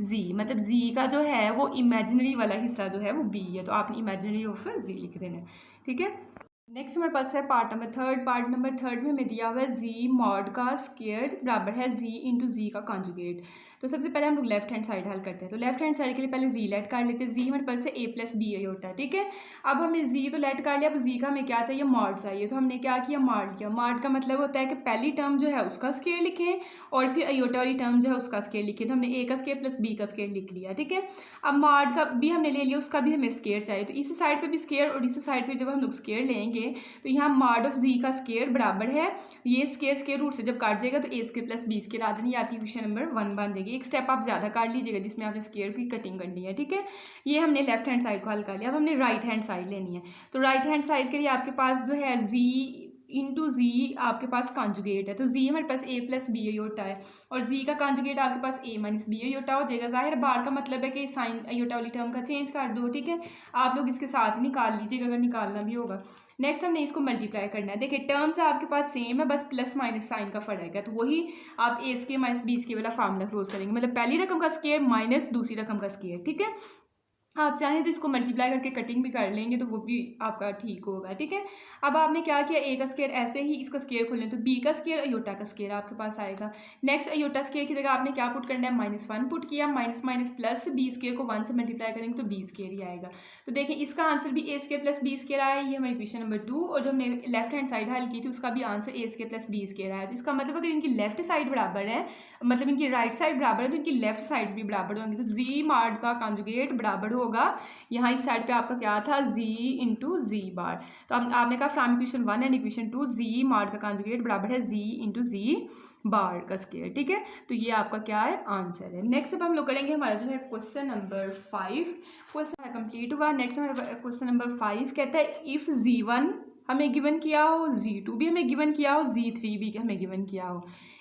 z, मतलब z का जो है वो इमेजिनरी वाला हिस्सा जो है वो b है, तो आपने इमेजिनरी ऑफ z लिख देना है, ठीक है। नेक्स्ट हमारे पास है part number third. Part number third में हमें दिया हुआ है जी मॉड का स्क्वायर बराबर है जी इंटू जी का कॉन्जुगेट। तो सबसे पहले हम लोग लेफ्ट हैंड साइड हल करते हैं। तो लेफ्ट हैंड साइड के लिए पहले जी लेट कर लेते हैं। जी हमारे पास है a प्लस बी अयोटा, ठीक है। अब हमने जी तो लेट कर लिया, अब जी का हमें क्या चाहिए, मॉड चाहिए। तो हमने क्या किया, मॉड किया। मॉड का मतलब होता है कि पहली टर्म जो है उसका स्क्वायर लिखें और फिर अयोटा वाली टर्म जो है उसका स्क्वायर लिखें। तो हमने a का स्क्वायर प्लस b का स्क्वायर लिख लिया, ठीक है। अब मॉड का भी हमने ले लिया, उसका भी हमें स्क्वायर चाहिए। तो इस साइड पर भी स्क्वायर और इस साइड पर जब हम लोग स्क्वायर लेंगे तो यहाँ मॉड ऑफ जी का स्क्वायर बराबर है, ये स्क्वायर रूट से जब काट जाएगा तो a square plus b square आ जाएगी, आपकी क्वेश्चन नंबर 1 बन जाएगी। एक स्टेप आप ज्यादा काट लीजिएगा जिसमें आपने स्क्वायर की कटिंग करनी है, ठीक है। ये हमने लेफ्ट हैंड साइड को हल कर लिया। अब हमने राइट हैंड साइड लेनी है। तो राइट हैंड साइड के लिए आपके पास जो है जी इंटू जी आपके पास कॉन्जुगेट है। तो जी हमारे पास a प्लस बी अयोटा है और जी का कॉन्जुगेट आपके पास a माइनस बी अयोटा हो जाएगा। जाहिर बार का मतलब है कि साइन अयोटा वाली टर्म का चेंज कर दो, ठीक है। आप लोग इसके साथ ही निकाल लीजिएगा अगर निकालना भी होगा। नेक्स्ट हमने इसको मल्टीप्लाई करना है। देखिए टर्म्स आपके पास सेम है, बस प्लस माइनस साइन का फर्क है। तो वही आप a square minus B square वाला फार्मूला क्लोज करेंगे, मतलब पहली रकम का स्क्वायर माइनस दूसरी रकम का स्क्वायर, ठीक है। आप चाहें तो इसको मल्टीप्लाई करके कटिंग भी कर लेंगे तो वो भी आपका ठीक होगा, ठीक है। अब आपने क्या किया, a का स्क्वायर ऐसे ही इसका स्क्वायर खोल लें तो b का स्क्वायर अयोटा का स्क्वायर आपके पास आएगा। नेक्स्ट अयोटा स्क्वायर की जगह आपने क्या पुट करना है, -1 पुट किया, minus minus plus b square को 1 से मल्टीप्लाई करेंगे तो b स्क्वायर ही आएगा। तो देखिए इसका आंसर भी a square plus b square आया, ये हमारी क्वेश्चन नंबर 2। और जो हमने लेफ्ट हैंड साइड हल की थी उसका भी answer a square plus b square आया। तो इसका मतलब अगर इनकी लेफ्ट साइड बराबर है, मतलब इनकी राइट साइड बराबर है, तो इनकी लेफ्ट साइड भी बराबर होंगी। तो जी मॉड का कॉन्जुगेट बराबर होगा, यहाँ इस साइड पे आपका क्या था, z इंटू जी बार। तो आपने कहा from equation 1 and equation 2 z mod का कॉन्जुगेट बराबर है z इंटू जी बार का स्क्वायर, ठीक है। तो ये आपका क्या है, आंसर है। नेक्स्ट अब हम लोग करेंगे हमारा जो है क्वेश्चन नंबर 5। क्वेश्चन कंप्लीट हुआ। नेक्स्ट हमारा क्वेश्चन नंबर 5 कहता है इफ z1 हमें गिवन किया हो, z2 भी हमें गिवन किया हो, z3 भी हमें गिवन किया हो,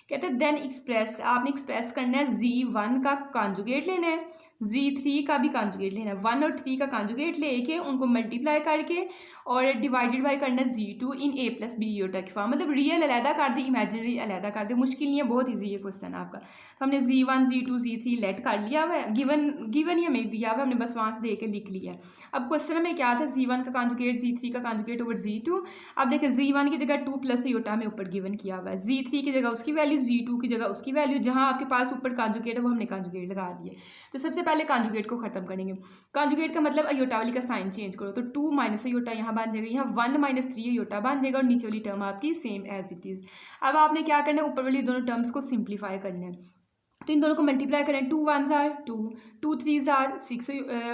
कहते हैं देन एक्सप्रेस, आपने एक्सप्रेस करना है z1 का कॉन्जुगेट लेना है, z3 का भी कॉन्जुगेट लेना है। 1 और 3 का कॉन्जुगेट लेके उनको मल्टीप्लाई करके और डिवाइडेड बाय करना है z2 in a plus B iota की फॉर्म, मतलब रियल अलहदा कर दे, इमेजिनरी अलहदा कर दे। मुश्किल नहीं है, बहुत ईजी है क्वेश्चन आपका। तो हमने z1 z2 z3 लेट कर लिया हुआ है, गिवन ही हमें दिया हुआ है, हमने बस वहाँ से दे के लिख लिया है। अब क्वेश्चन में क्या था, z1 का कॉन्जुगेट z3 का कॉन्जुगेट ओवर z2। अब देखिए z1 की जगह 2 प्लस अयोटा हमें ऊपर गिवन किया हुआ है, z3 की जगह उसकी वैल्यू, z2 की जगह उसकी वैल्यू, जहाँ आपके पास ऊपर कॉन्जुगेट है वो हमने कॉन्जुगेट लगा दिए। तो सबसे पहले कॉन्जुगेट को खत्म करेंगे। कॉन्जुगेट का मतलब अयोटा वाली का साइन चेंज करो, तो 2 माइनस अयोटा यहाँ बन जाएगा, यहाँ 1 माइनस 3 अयोटा बन जाएगा और नीचे वाली टर्म आपकी सेम एज इट इज। अब आपने क्या करना है, ऊपर वाली दोनों टर्म्स को सिंप्लीफाई करना है। तो इन दोनों को मल्टीप्लाई करें, 2 1s आर 2, 2 3s आर 6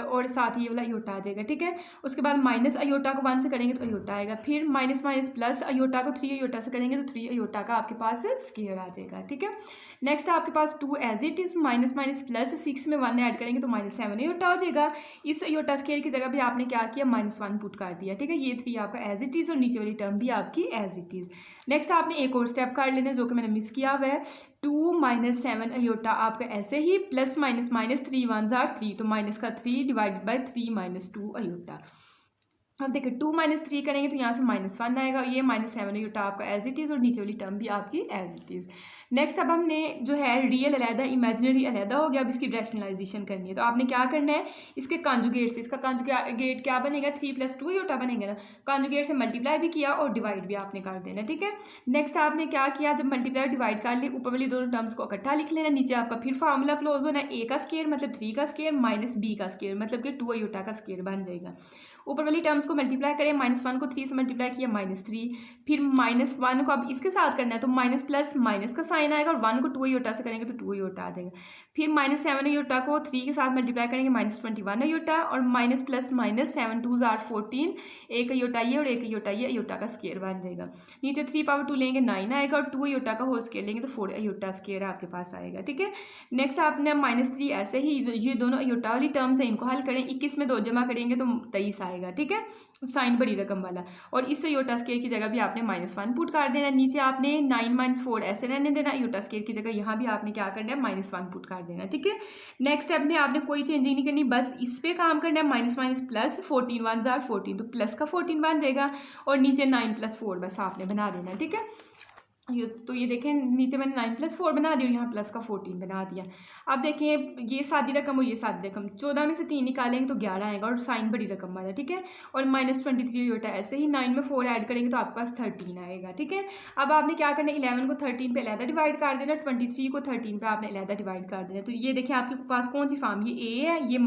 और साथ ही ये वाला अयोटा आ जाएगा, ठीक है। उसके बाद माइनस अयोटा को 1 से करेंगे तो अयोटा आएगा, फिर माइनस माइनस प्लस अयोटा को 3 अयोटा से करेंगे तो 3 अयोटा का आपके पास स्क्वायर आ जाएगा, ठीक है। नेक्स्ट आपके पास 2 as it is, minus minus plus 6 में 1 ऐड करेंगे तो -7 अयोटा हो जाएगा। इस अयोटा स्क्वायर की जगह भी आपने क्या किया, -1 पुट कर दिया, ठीक है। ये 3 आपका एज इट इज और नीचे वाली टर्म भी आपकी एज इट इज। नेक्स्ट आपने एक और स्टेप कर लेना जो कि मैंने मिस किया हुआ है, 2 माइनस 7 अयोटा आपका ऐसे ही प्लस माइनस माइनस 3 1 जार 3, तो माइनस का 3 डिवाइडेड बाय 3 माइनस 2 अयोटा। अब देखिए 2 माइनस 3 करेंगे तो यहाँ से -1 आएगा, ये -7 अयोटा आपका एज इट इज़ और नीचे वाली टर्म भी आपकी एज इट इज़। नेक्स्ट अब हमने जो है रियल अलहदा इमेजिनरी अलहदा हो गया, अब इसकी रैशनलाइजेशन करनी है। तो आपने क्या करना है, इसके कॉन्जुगेट से, इसका कॉन्जुगेट क्या बनेगा, 3 + 2 अयोटा बनेगा ना। कॉन्जुगेट से मल्टीप्लाई भी किया और डिवाइड भी आपने कर देना, ठीक है। नेक्स्ट आपने क्या किया, जब मल्टीप्लाई डिवाइड कर ली, ऊपर वाली दोनों टर्म्स को इकट्ठा लिख लेना, नीचे आपका फिर फार्मूला क्लोज होना, a का स्केयर मतलब 3 का स्केयर माइनस b का स्केयर मतलब कि 2 अयोटा का स्केयर बन जाएगा। ऊपर वाली टर्म्स को मल्टीप्लाई करें, -1 को 3 से मल्टीप्लाई किया -3, फिर -1 को अब इसके साथ करना है तो माइनस प्लस माइनस का साइन आएगा और 1 को 2 अयोटा से करेंगे तो 2 अयोटा आ जाएगा। फिर -7 अयोटा को 3 के साथ मल्टीप्लाई करेंगे -21 अयोटा और माइनस प्लस माइनस 7 2 जार 14, एक अयोटा ये और एक अयोटा ये अयोटा का स्केयर बन जाएगा। नीचे 3 पावर 2 लेंगे 9 आएगा और 2 अयोटा का होल स्केयर लेंगे तो 4 अयोटा स्केयर आपके पास आएगा, ठीक है। नेक्स्ट आपने -3 ऐसे ही ये दोनों अयोटा वाली टर्म्स हैं, इनको हल करें, 21 में 2 जमा करेंगे तो 23 आएगा, ठीक है, साइन बड़ी रकम वाला। और इस अयोटा स्केयर की जगह भी आपने -1 पुट कर देना, नीचे आपने 9 - 4 ऐसे रहने देना, अयोटा स्केयर की जगह यहाँ भी आपने क्या करना है -1 पुट कर देना, ठीक है। नेक्स्ट स्टेप में आपने कोई चेंजिंग नहीं करनी, बस इस पे काम करना है, माइनस माइनस प्लस 14 1 जार 14, तो प्लस का 14 बन जाएगा और नीचे 9 + 4 बस आपने बना देना, ठीक है। ये देखें नीचे मैंने 9 + 4 बना दी और यहाँ प्लस का 14 बना दिया। अब देखें ये सादी रकम और ये सादी रकम, 14 में से 3 निकालेंगे तो 11 आएगा और साइन बड़ी रकम वाला, ठीक है। और -23 अयोटा ऐसे ही 9 में 4 ऐड करेंगे तो आपके पास 13 आएगा, ठीक है। अब आपने क्या करना है, 11 को 13 पे अलहदा डिवाइड कर देना, 23 को 13 पे आपने अलहदा डिवाइड कर देना। तो ये देखिए आपके पास कौन सी फॉर्म, ये ए है, ये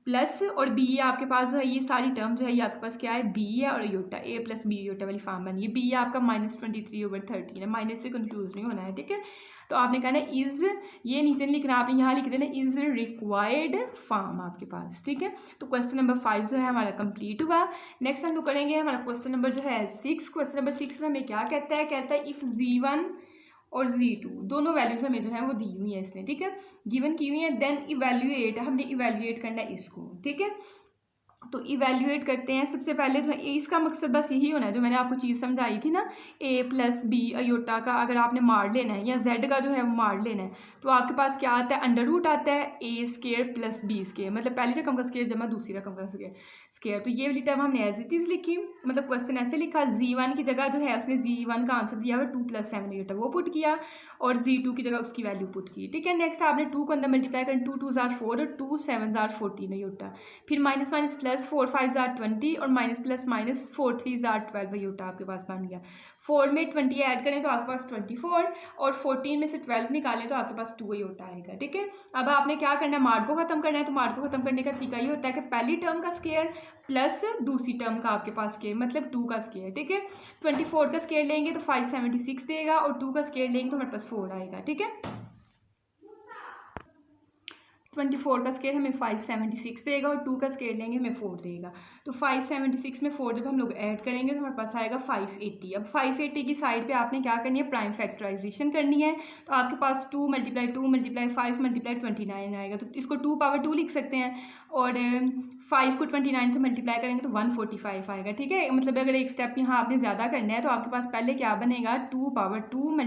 प्लस और बी है आपके पास जो है, ये सारी टर्म जो है ये आपके पास क्या है, बी है और अयोटा, a + b अयोटा वाली फॉर्म बनी है। बी है आपका -23/13 है, माइनस से कंफ्यूज नहीं होना है, ठीक है। तो आपने कहना है इज, ये नीचे लिखना, आपने यहाँ लिख देना इज रिक्वायर्ड फॉर्म आपके पास, ठीक है। तो क्वेश्चन नंबर 5 जो है हमारा कंप्लीट हुआ। नेक्स्ट हम लोग करेंगे हमारा क्वेश्चन नंबर जो है 6। क्वेश्चन नंबर 6 में हमें क्या कहता है इफ z1 और z2 दोनों वैल्यूज हमें जो है वो दी हुई है इसने, ठीक है, गिवन की हुई है। देन इवेल्युएट, हमने इवेल्युएट करना है इसको, ठीक है। तो इवेल्युएट करते हैं, सबसे पहले जो है इसका मकसद बस यही होना है जो मैंने आपको चीज़ समझाई थी ना, a + b अयोटा का अगर आपने मार लेना है या z का जो है वो मार लेना है तो आपके पास क्या आता है, अंडर रूट आता है a स्केयर + b स्केयर, मतलब पहली रकम का स्केयर जमा दूसरी रकम का स्केयर। तो ये वाली टर्म हमने एज इट इज़ लिखी, मतलब क्वेश्चन ऐसे लिखा, z1 की जगह जो है उसने z1 का आंसर दिया हुआ 2 + 7 अयोटा वो पुट किया और z2 की जगह उसकी वैल्यू पुट की, ठीक है। नेक्स्ट आपने 2 को अंदर मल्टीप्लाई करें, 2 2 जार 4 और 2 7 जार 14 अयोटा, फिर माइनस माइनस प्लस 4 5 जार 20 और माइनस प्लस माइनस 4 3 जार 12 अयोटा आपके पास बन गया। 4 में 20 ऐड करें तो आपके पास 24 और 14 में से 12 निकालें तो आपके पास 2 अयोटा आएगा, ठीक है। अब आपने क्या करना है, मार्ड को खत्म करना है। तो मार्ड को खत्म करने का तरीका ये होता है कि पहली टर्म का स्केयर प्लस दूसरी टर्म का आपके पास स्केयर मतलब 2 का स्केयर, ठीक है। 24 का स्केयर लेंगे तो 576 देगा और 2 का स्केयर लेंगे तो हमारे पास 4 आएगा, ठीक है। 24 का स्केयर हमें 576 देगा और 2 का स्केयर लेंगे हमें 4 देगा। तो 576 में 4 जब हम लोग ऐड करेंगे तो हमारे पास आएगा 580। अब 580 की साइड पे आपने क्या करनी है, प्राइम फैक्टराइजेशन करनी है। तो आपके पास 2 × 2 × 5 × 29 आएगा, तो इसको 2 पावर 2 लिख सकते हैं और 5 को 29 से मल्टीप्लाई करेंगे तो 145 आएगा, ठीक है। मतलब अगर एक स्टेप यहाँ आपने ज़्यादा करना है तो आपके पास पहले क्या बनेगा, 2 पावर 2 ×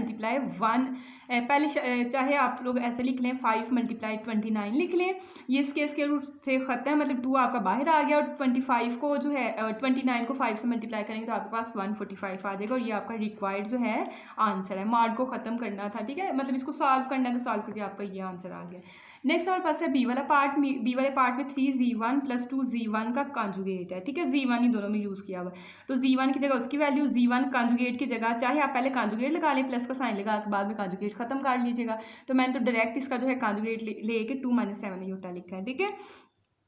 1, पहले चाहे आप लोग ऐसे लिख लें 5 × 29 लिख लें, ये इसके रूट से ख़त्म है, मतलब 2 आपका बाहर आ गया और 25 को जो है 29 को 5 से मल्टीप्लाई करेंगे तो आपके पास 145 आ जाएगा और ये आपका रिक्वायर्ड जो है आंसर है। मार्ड को ख़त्म करना था, ठीक है, मतलब इसको सॉल्व करना है तो सॉल्व करके आपका ये आंसर आ गया। नेक्स्ट हमारे पास है बी वाला पार्ट। बी वाले पार्ट में 3z1 + 2z1 का कॉन्जुगेट है, ठीक है, z1 ही दोनों में यूज़ किया हुआ। तो z1 की जगह उसकी वैल्यू, z1 कॉन्जुगेट की जगह चाहे आप पहले कॉन्जुगेट लगा लें, प्लस का साइन लगा के बाद में कॉन्जुगेट खत्म कर लीजिएगा। तो मैंने तो डायरेक्ट इसका जो है कॉन्जुगेट लेके 2 - 7 अयोटा लिखा है, ठीक है।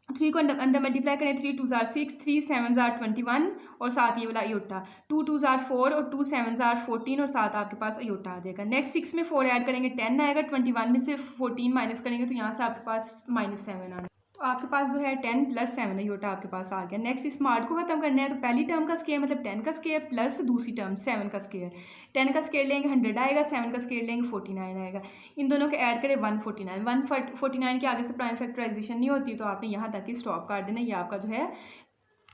3 को अंदर मल्टीप्लाई करें, 3 2 जार 6, 3 7 जार 21 और साथ ये वाला अयोटा, 2 2 जार 4 और 2 7 जार 14 और साथ आपके पास अयोटा आ जाएगा। नेक्स्ट 6 में 4 ऐड करेंगे 10 आएगा, 21 में से 14 माइनस करेंगे तो यहाँ से आपके पास -7 आना, तो आपके पास जो है 10 + 7 अयोटा आपके पास आ गया। नेक्स्ट इस मार्ड को खत्म करना है, तो पहली टर्म का स्केयर मतलब 10 का स्केयर प्लस दूसरी टर्म 7 का स्केयर, 10 का स्केयर लेंगे 100 आएगा, 7 का स्केयर लेंगे 49 आएगा। इन दोनों के ऐड करें 149, 149 के आगे से प्राइम फैक्टराइजेशन नहीं होती तो आपने यहाँ तक ही स्टॉप कर देना, ये आपका जो है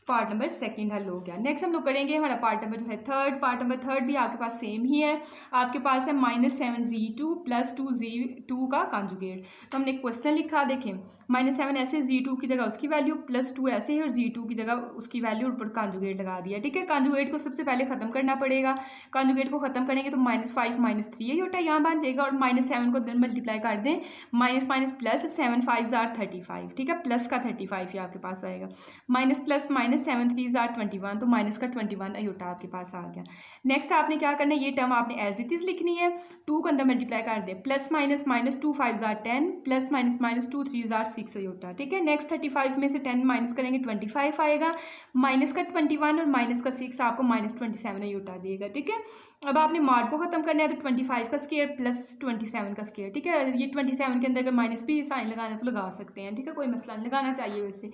पार्ट नंबर सेकंड हल हो गया। नेक्स्ट हम लोग करेंगे हमारा पार्ट नंबर जो है थर्ड। पार्ट नंबर थर्ड भी आपके पास सेम ही है, आपके पास है -7z2 + 2z2 का कॉन्जुगेट। तो हमने क्वेश्चन लिखा, देखें -7 ऐसे, z2 की जगह उसकी वैल्यू, +2 ऐसे ही और z2 की जगह उसकी वैल्यू ऊपर कॉन्जुगेट लगा दिया। ठीक है, कॉन्जुगेट को सबसे पहले खत्म करना पड़ेगा। कॉन्जुगेट को खत्म करेंगे तो -5 - 3 यही होता है, यहाँ बन जाएगा। और -7 को दिन मल्टीप्लाई कर दें, माइनस माइनस प्लस, 7 5 = 35। ठीक है, प्लस का 35 ही आपके पास आएगा। माइनस प्लस माइनस, 7 3 = 21, तो माइनस का 21 अयोटा आपके पास आ गया। नेक्स्ट आपने क्या करना है, ये टर्म आपने एज इट इज लिखनी है, 2 को अंदर मल्टीप्लाई कर दे, plus minus minus 2 5 = 10, plus minus minus 2 3 = 6 iota. ठीक है, नेक्स्ट 35 में से 10 माइनस करेंगे 25 आएगा, माइनस का 21 और माइनस का 6 आपको -27 अयोटा देगा। ठीक है, अब आपने मार्क को खत्म करना है, तो 25 का स्क्वायर प्लस 27 का स्क्वायर। ठीक है, ये 27 के अंदर अगर माइनस भी साइन लगाना तो लगा सकते हैं। ठीक है, कोई मसला नहीं, लगाना चाहिए वैसे।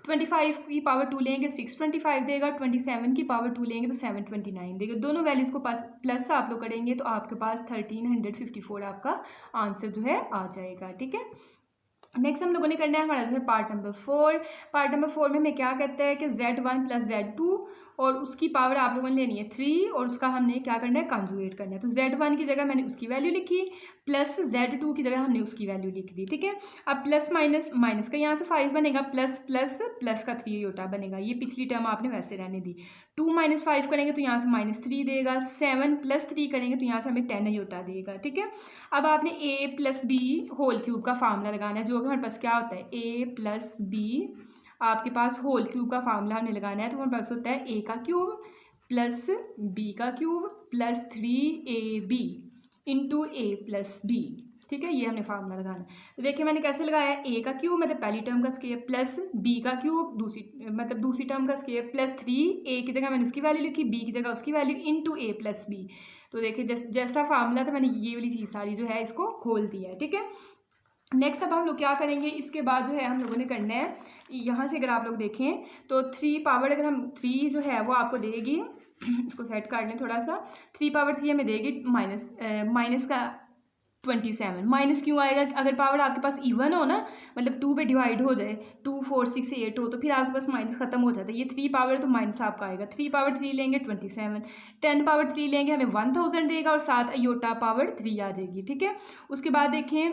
25 की पावर 2 लेंगे 625 देगा, 27 की पावर 2 लेंगे तो 729 देगा। दोनों वैल्यूज़ को पास प्लस आप लोग करेंगे तो आपके पास 1354 आपका आंसर जो है आ जाएगा। ठीक है, नेक्स्ट हम लोगों ने करना है हमारा जो है पार्ट नंबर 4। पार्ट नंबर 4 में हमें क्या कहता है कि Z1 + Z2 और उसकी पावर आप लोगों ने लेनी है 3 और उसका हमने क्या करना है, कॉन्जुगेट करना है। तो Z1 की जगह मैंने उसकी वैल्यू लिखी, प्लस Z2 की जगह हमने उसकी वैल्यू लिख दी। ठीक है, अब प्लस माइनस, माइनस का यहाँ से 5 बनेगा, प्लस प्लस प्लस का 3 अयोटा बनेगा। ये पिछली टर्म आपने वैसे रहने दी। 2 - 5 करेंगे तो यहाँ से -3 देगा, 7 + 3 करेंगे तो यहाँ से हमें 10 अयोटा देगा। ठीक है, अब आपने a + b होल क्यूब का फार्मूला लगाना है, जो कि हमारे पास क्या होता है, a + b आपके पास होल क्यूब का फार्मूला हमने लगाना है। तो हमारे पास होता है a का क्यूब प्लस b का cube plus 3ab into a + b। ठीक है, ये हमने फार्मूला लगाना है। तो देखिए मैंने कैसे लगाया, a का क्यूब मतलब पहली टर्म का स्क्वायर प्लस b का क्यूब दूसरी टर्म का स्क्वायर प्लस 3, a की जगह मैंने उसकी वैल्यू लिखी, b की जगह उसकी वैल्यू इंटू a + b। तो देखिए जैसा फार्मूला था मैंने ये वाली चीज़ सारी जो है इसको खोल दिया है। ठीक है, नेक्स्ट अब हम लोग क्या करेंगे, इसके बाद जो है हम लोगों ने करना है, यहाँ से अगर आप लोग देखें तो 3 पावर अगर हम 3 जो है वो आपको देगी, इसको सेट कर लें थोड़ा सा, 3 पावर 3 हमें देगी माइनस का 27। माइनस क्यों आएगा, अगर पावर आपके पास इवन हो ना, मतलब 2 पे डिवाइड हो जाए, 2 4 6 8 हो, तो फिर आपके पास माइनस खत्म हो जाता है। ये 3 पावर तो माइनस आपका आएगा, 3 पावर 3 लेंगे 27, 10 पावर 3 लेंगे हमें 1000 देगा और साथ अयोटा पावर 3 आ जाएगी। ठीक है, उसके बाद देखें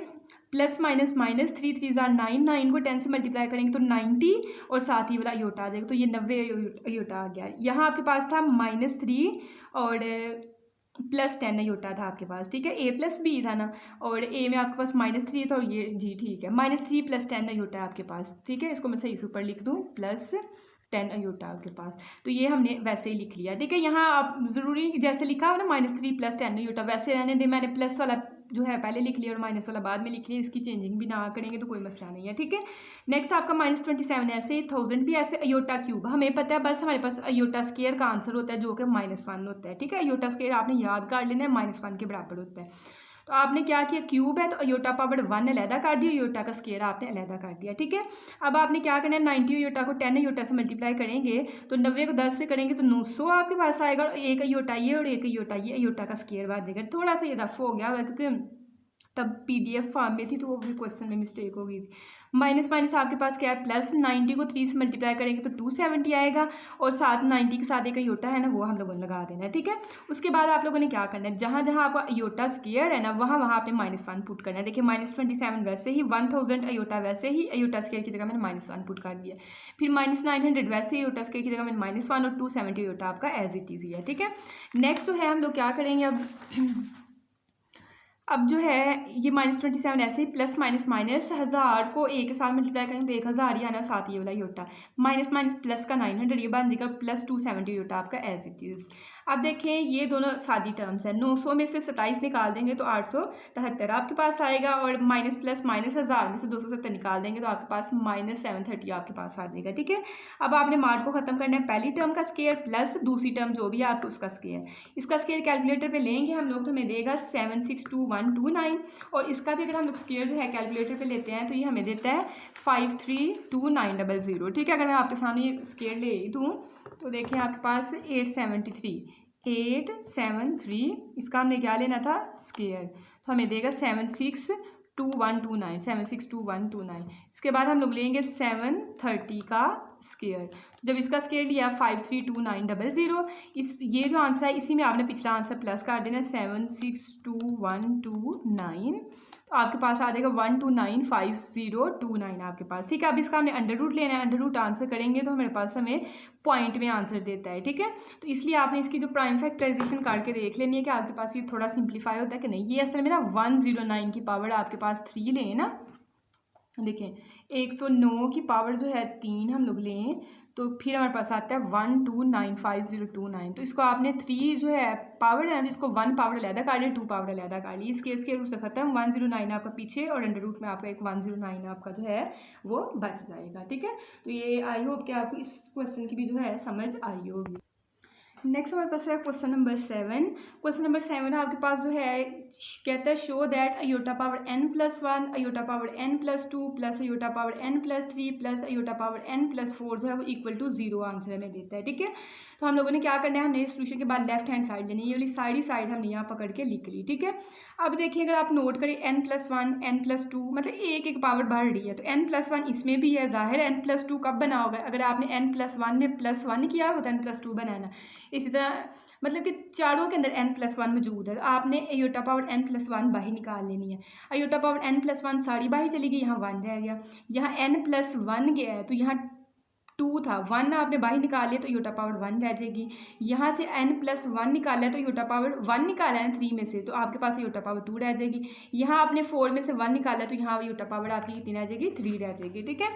प्लस माइनस माइनस, 3 3 = 9, 9 को 10 से मल्टीप्लाई करेंगे तो 90 और साथ ही वाला अयोटा आ जाएगा, तो ये 90 अयोटा आ गया। यहाँ आपके पास था -3 और +10 अयोटा था आपके पास। ठीक है, a + b था ना, और a में आपके पास -3 था और ये जी ठीक है, -3 + 10 अयोटा है आपके पास। ठीक है, इसको मैं सही से ऊपर लिख दूँ, +10 अयोटा आपके पास। तो ये हमने वैसे ही लिख लिया। ठीक है, यहाँ आप ज़रूरी जैसे लिखा हो ना -3 + 10 अयोटा वैसे रहने दें, मैंने प्लस वाला जो है पहले लिख लिया और माइनस वाला बाद में लिख लिया, इसकी चेंजिंग भी ना करेंगे तो कोई मसला नहीं है। ठीक है, नेक्स्ट आपका -27 ऐसे, 1000 भी ऐसे, अयोटा क्यूब हमें पता है, बस हमारे पास अयोटा स्क्वायर का आंसर होता है जो कि -1 होता है। ठीक है, अयोटा स्क्वायर आपने याद कर लेना है, -1 के बराबर होता है। तो आपने क्या किया, क्यूब है तो अयोटा पावर 1 अलहदा कर दिया, अयोटा का स्क्वायर आपने अलहदा कर दिया। ठीक है, अब आपने क्या करना है, 90 अयोटा को 10 अयोटा से मल्टीप्लाई करेंगे तो 90 को 10 से करेंगे तो 900 आपके पास आएगा, और एक अयोटा ये और एक अयोटा ये, अयोटा का स्क्वायर बन देगा। थोड़ा सा ये रफ हो गया क्योंकि तब PDF फॉर्म में थी तो वो भी क्वेश्चन में मिस्टेक हो गई थी। माइनस माइनस आपके पास क्या है, प्लस 90 को 3 से मल्टीप्लाई करेंगे तो 270 आएगा, और साथ 90 के साथ एक अयोटा है ना वो हम लोगों ने लगा देना है। ठीक है, उसके बाद आप लोगों ने क्या करना है, जहाँ जहाँ आपका अयोटा स्क्वायर है ना वहाँ वहाँ आपने -1 पुट करना है। देखिए -27 वैसे ही, 1000 अयोटा वैसे ही, अयोटा स्क्वायर की जगह मैंने -1 पुट कर दिया। फिर -900 वैसे ही, अयोटा स्क्वायर की जगह मैंने -1 और 270 अयोटा आपका एज इट इज ही है। ठीक है, नेक्स्ट जो है हम लोग क्या करेंगे, अब जो है ये -27 ऐसे ही, प्लस माइनस माइनस 1000 को 1 के साथ मल्टीप्लाई करेंगे तो 1000 ही आना, साथ ये वाला अयोटा, माइनस माइनस प्लस का 900 ये बन जाएगा, प्लस 270 अयोटा आपका एज इट इज़। अब देखें ये दोनों सादी टर्म्स हैं, 900 में से 27 निकाल देंगे तो 873 आपके पास आएगा, और माइनस प्लस माइनस 1000 में से 270 निकाल देंगे तो आपके पास -730 आपके पास आ जाएगा। ठीक है, अब आपने मार्क को खत्म करना है, पहली टर्म का स्क्वायर प्लस दूसरी टर्म जो भी है आपको उसका स्क्वायर, इसका स्क्वायर कैलकुलेटर पे लेंगे हम लोग तो हमें देगा 762,129, और इसका भी अगर हम लोग स्क्वायर जो है कैलकुलेटर पे लेते हैं तो ये हमें देता है 532900। ठीक है, अगर मैं आपके सामने स्क्वायर ले दूँ तो देखिए आपके पास 873, इसका हमने क्या लेना था, स्क्वायर, तो हमें देगा 762129, 762129। इसके बाद हम लोग लेंगे 730 का स्केयर। जब इसका स्केयर लिया 532900, इस ये जो आंसर है इसी में आपने पिछला आंसर प्लस कर देना 762129, तो आपके पास आ जाएगा 1295029 आपके पास। ठीक है, अब इसका हमने अंडर रूट लेना है, अंडर रूट आंसर करेंगे तो हमारे पास हमें पॉइंट में आंसर देता है। ठीक है, तो इसलिए आपने इसकी जो प्राइम फैक्टराइजेशन करके देख लेनी है कि आपके पास ये थोड़ा सिंप्लीफाई होता है कि नहीं। ये असल में ना 109 की पावर आपके पास 3 लें ना, देखें 109 की पावर जो है 3 हम लोग लें तो फिर हमारे पास आता है 1295029। तो इसको आपने 3 जो है पावर है इसको 1 पावर अलहदा कर लिया, 2 पावर अलहदा कर ली, इसके रूट से खत्म। 109 आपका पीछे और अंडर रूट में आपका एक 109 आपका जो है वो बच जाएगा। ठीक है, तो ये आई होप कि आपको इस क्वेश्चन की भी जो है समझ आई होगी। नेक्स्ट हमारे पास है क्वेश्चन नंबर 7। क्वेश्चन नंबर 7 आपके पास जो है कहता है show that iota power n+1 iota power n+2 plus iota power n+3 plus iota power n+4 जो है वो इक्वल टू 0 आंसर हमें देता है। ठीक है, तो हम लोगों ने क्या करना है, हमने सोल्यूशन के बाद लेफ्ट हैंड साइड लेनी है, ये वाली साइड ही साइड हमने यहाँ पकड़ के लिख ली। ठीक है, अब देखिए अगर आप नोट करें n+1 n+2 मतलब एक एक पावर बढ़ रही है, तो n+1 इसमें भी है, जाहिर है n+2 कब बना होगा, अगर आपने n+1 में +1 किया हो तो n+2 बनाना। इसी तरह मतलब कि चारों के अंदर n+1 मौजूद है, तो आपने अयोटा पावर n+1 बाहर निकाल लेनी है। अयोटा पावर n+1 सारी बाहर चली गई, यहाँ 1 रह गया, यहाँ n+1 गया है तो यहाँ 2 था, 1 आपने बाहर निकाल लिया तो अयोटा पावर 1 रह जाएगी। यहाँ से n+1 निकाला है तो अयोटा पावर 1 निकाला है 3 में से, तो आपके पास अयोटा पावर 2 रह जाएगी। यहाँ आपने 4 में से 1 निकाला है तो यहाँ अयोटा पावर आपकी कितनी रह जाएगी, 3 रह जाएगी। ठीक है,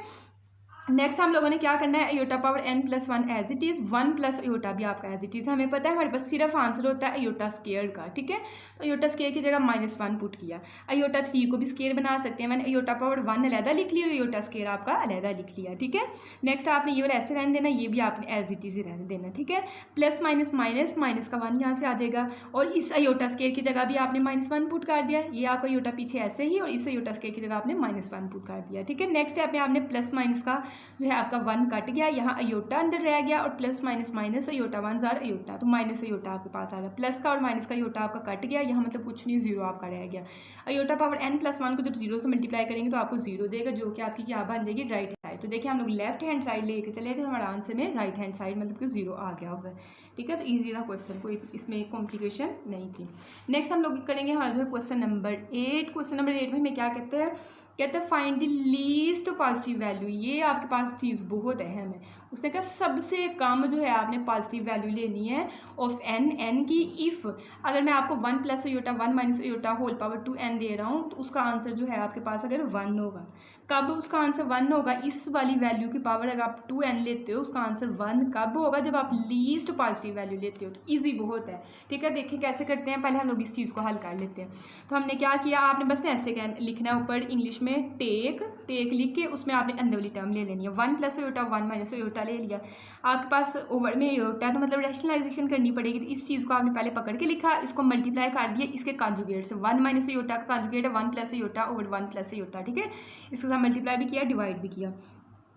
नेक्स्ट हम लोगों ने क्या करना है, iota power n+1 as it is, 1 plus iota भी आपका एज इट इज़। हमें पता है हमारे पास सिर्फ आंसर होता है अयोटा स्केयर का। ठीक है, तो अयोटा स्केयर की जगह -1 पुट किया। अयोटा 3 को भी स्केयर बना सकते हैं, मैंने अयोटा पावर 1 अलहदा लिख लिया और अयोटा स्केयर आपका अलहदा लिख लिया। ठीक है, नेक्स्ट आपने ये वाला ऐसे रहने देना, ये भी आपने एज इट इज़ रहने देना। ठीक है, प्लस माइनस माइनस माइनस का 1 यहाँ से आ जाएगा और इस अयोटा स्केयर की जगह भी आपने -1 पुट कर दिया, ये आपका अयोटा पीछे ऐसे ही, और इस अयोटा स्केयर की जगह आपने -1 पुट कर दिया। ठीक है, नेक्स्ट स्टेप में आपने प्लस माइनस का जो है आपका 1 कट गया, यहाँ अयोटा अंदर रह गया और प्लस माइनस माइनस अयोटा 1 जार अयोटा, तो माइनस अयोटा आपके पास आ गया। प्लस का और माइनस का अयोटा आपका कट गया, यहाँ मतलब कुछ नहीं, 0 आपका रह गया। अयोटा पावर n+1 को जब 0 से मल्टीप्लाई करेंगे तो आपको 0 देगा, जो कि आपकी क्या बन जाएगी, राइट साइड। तो देखिए हम लोग लेफ्ट हैंड साइड लेके चले तो हमारा आंसर में राइट हैंड साइड मतलब कि 0 आ गया होगा। ठीक है, तो ईजी था क्वेश्चन, कोई इसमें कॉम्प्लिकेशन नहीं थी। नेक्स्ट हम लोग करेंगे हमारा जो है क्वेश्चन नंबर 8। क्वेश्चन नंबर 8 में हमें क्या कहते हैं, कहते हैं find the least positive value. ये आपके पास चीज़ बहुत अहम है, उसने कहा सबसे कम जो है आपने पॉजिटिव वैल्यू लेनी है ऑफ n की। इफ़ अगर मैं आपको 1 plus iota 1 minus iota whole power 2n दे रहा हूँ तो उसका आंसर जो है आपके पास अगर 1 होगा, कब उसका आंसर 1 होगा, इस वाली वैल्यू की पावर अगर आप 2n लेते हो उसका आंसर 1 कब होगा, जब आप लीस्ट पॉजिटिव वैल्यू लेते हो। तो ईजी बहुत है। ठीक है, देखिए कैसे करते हैं, पहले हम लोग इस चीज़ को हल कर लेते हैं। तो हमने क्या किया, आपने बस ऐसे लिखना है ऊपर इंग्लिश में टेक लिख के उसमें आपने अंदर वाली टर्म ले लेनी है। 1 प्लस अयोटा 1 माइनस अयोटा ले लिया, आपके पास ओवर में अयोटा तो मतलब रैशनलाइजेशन करनी पड़ेगी, तो इस चीज़ को आपने पहले पकड़ के लिखा, इसको मल्टीप्लाई कर दिया इसके कॉन्जुगेट से। 1 माइनस अयोटा का कॉन्जुगेट है 1 plus aorta over 1 plus aorta. ठीक है, इसके साथ मल्टीप्लाई भी किया, डिवाइड भी किया।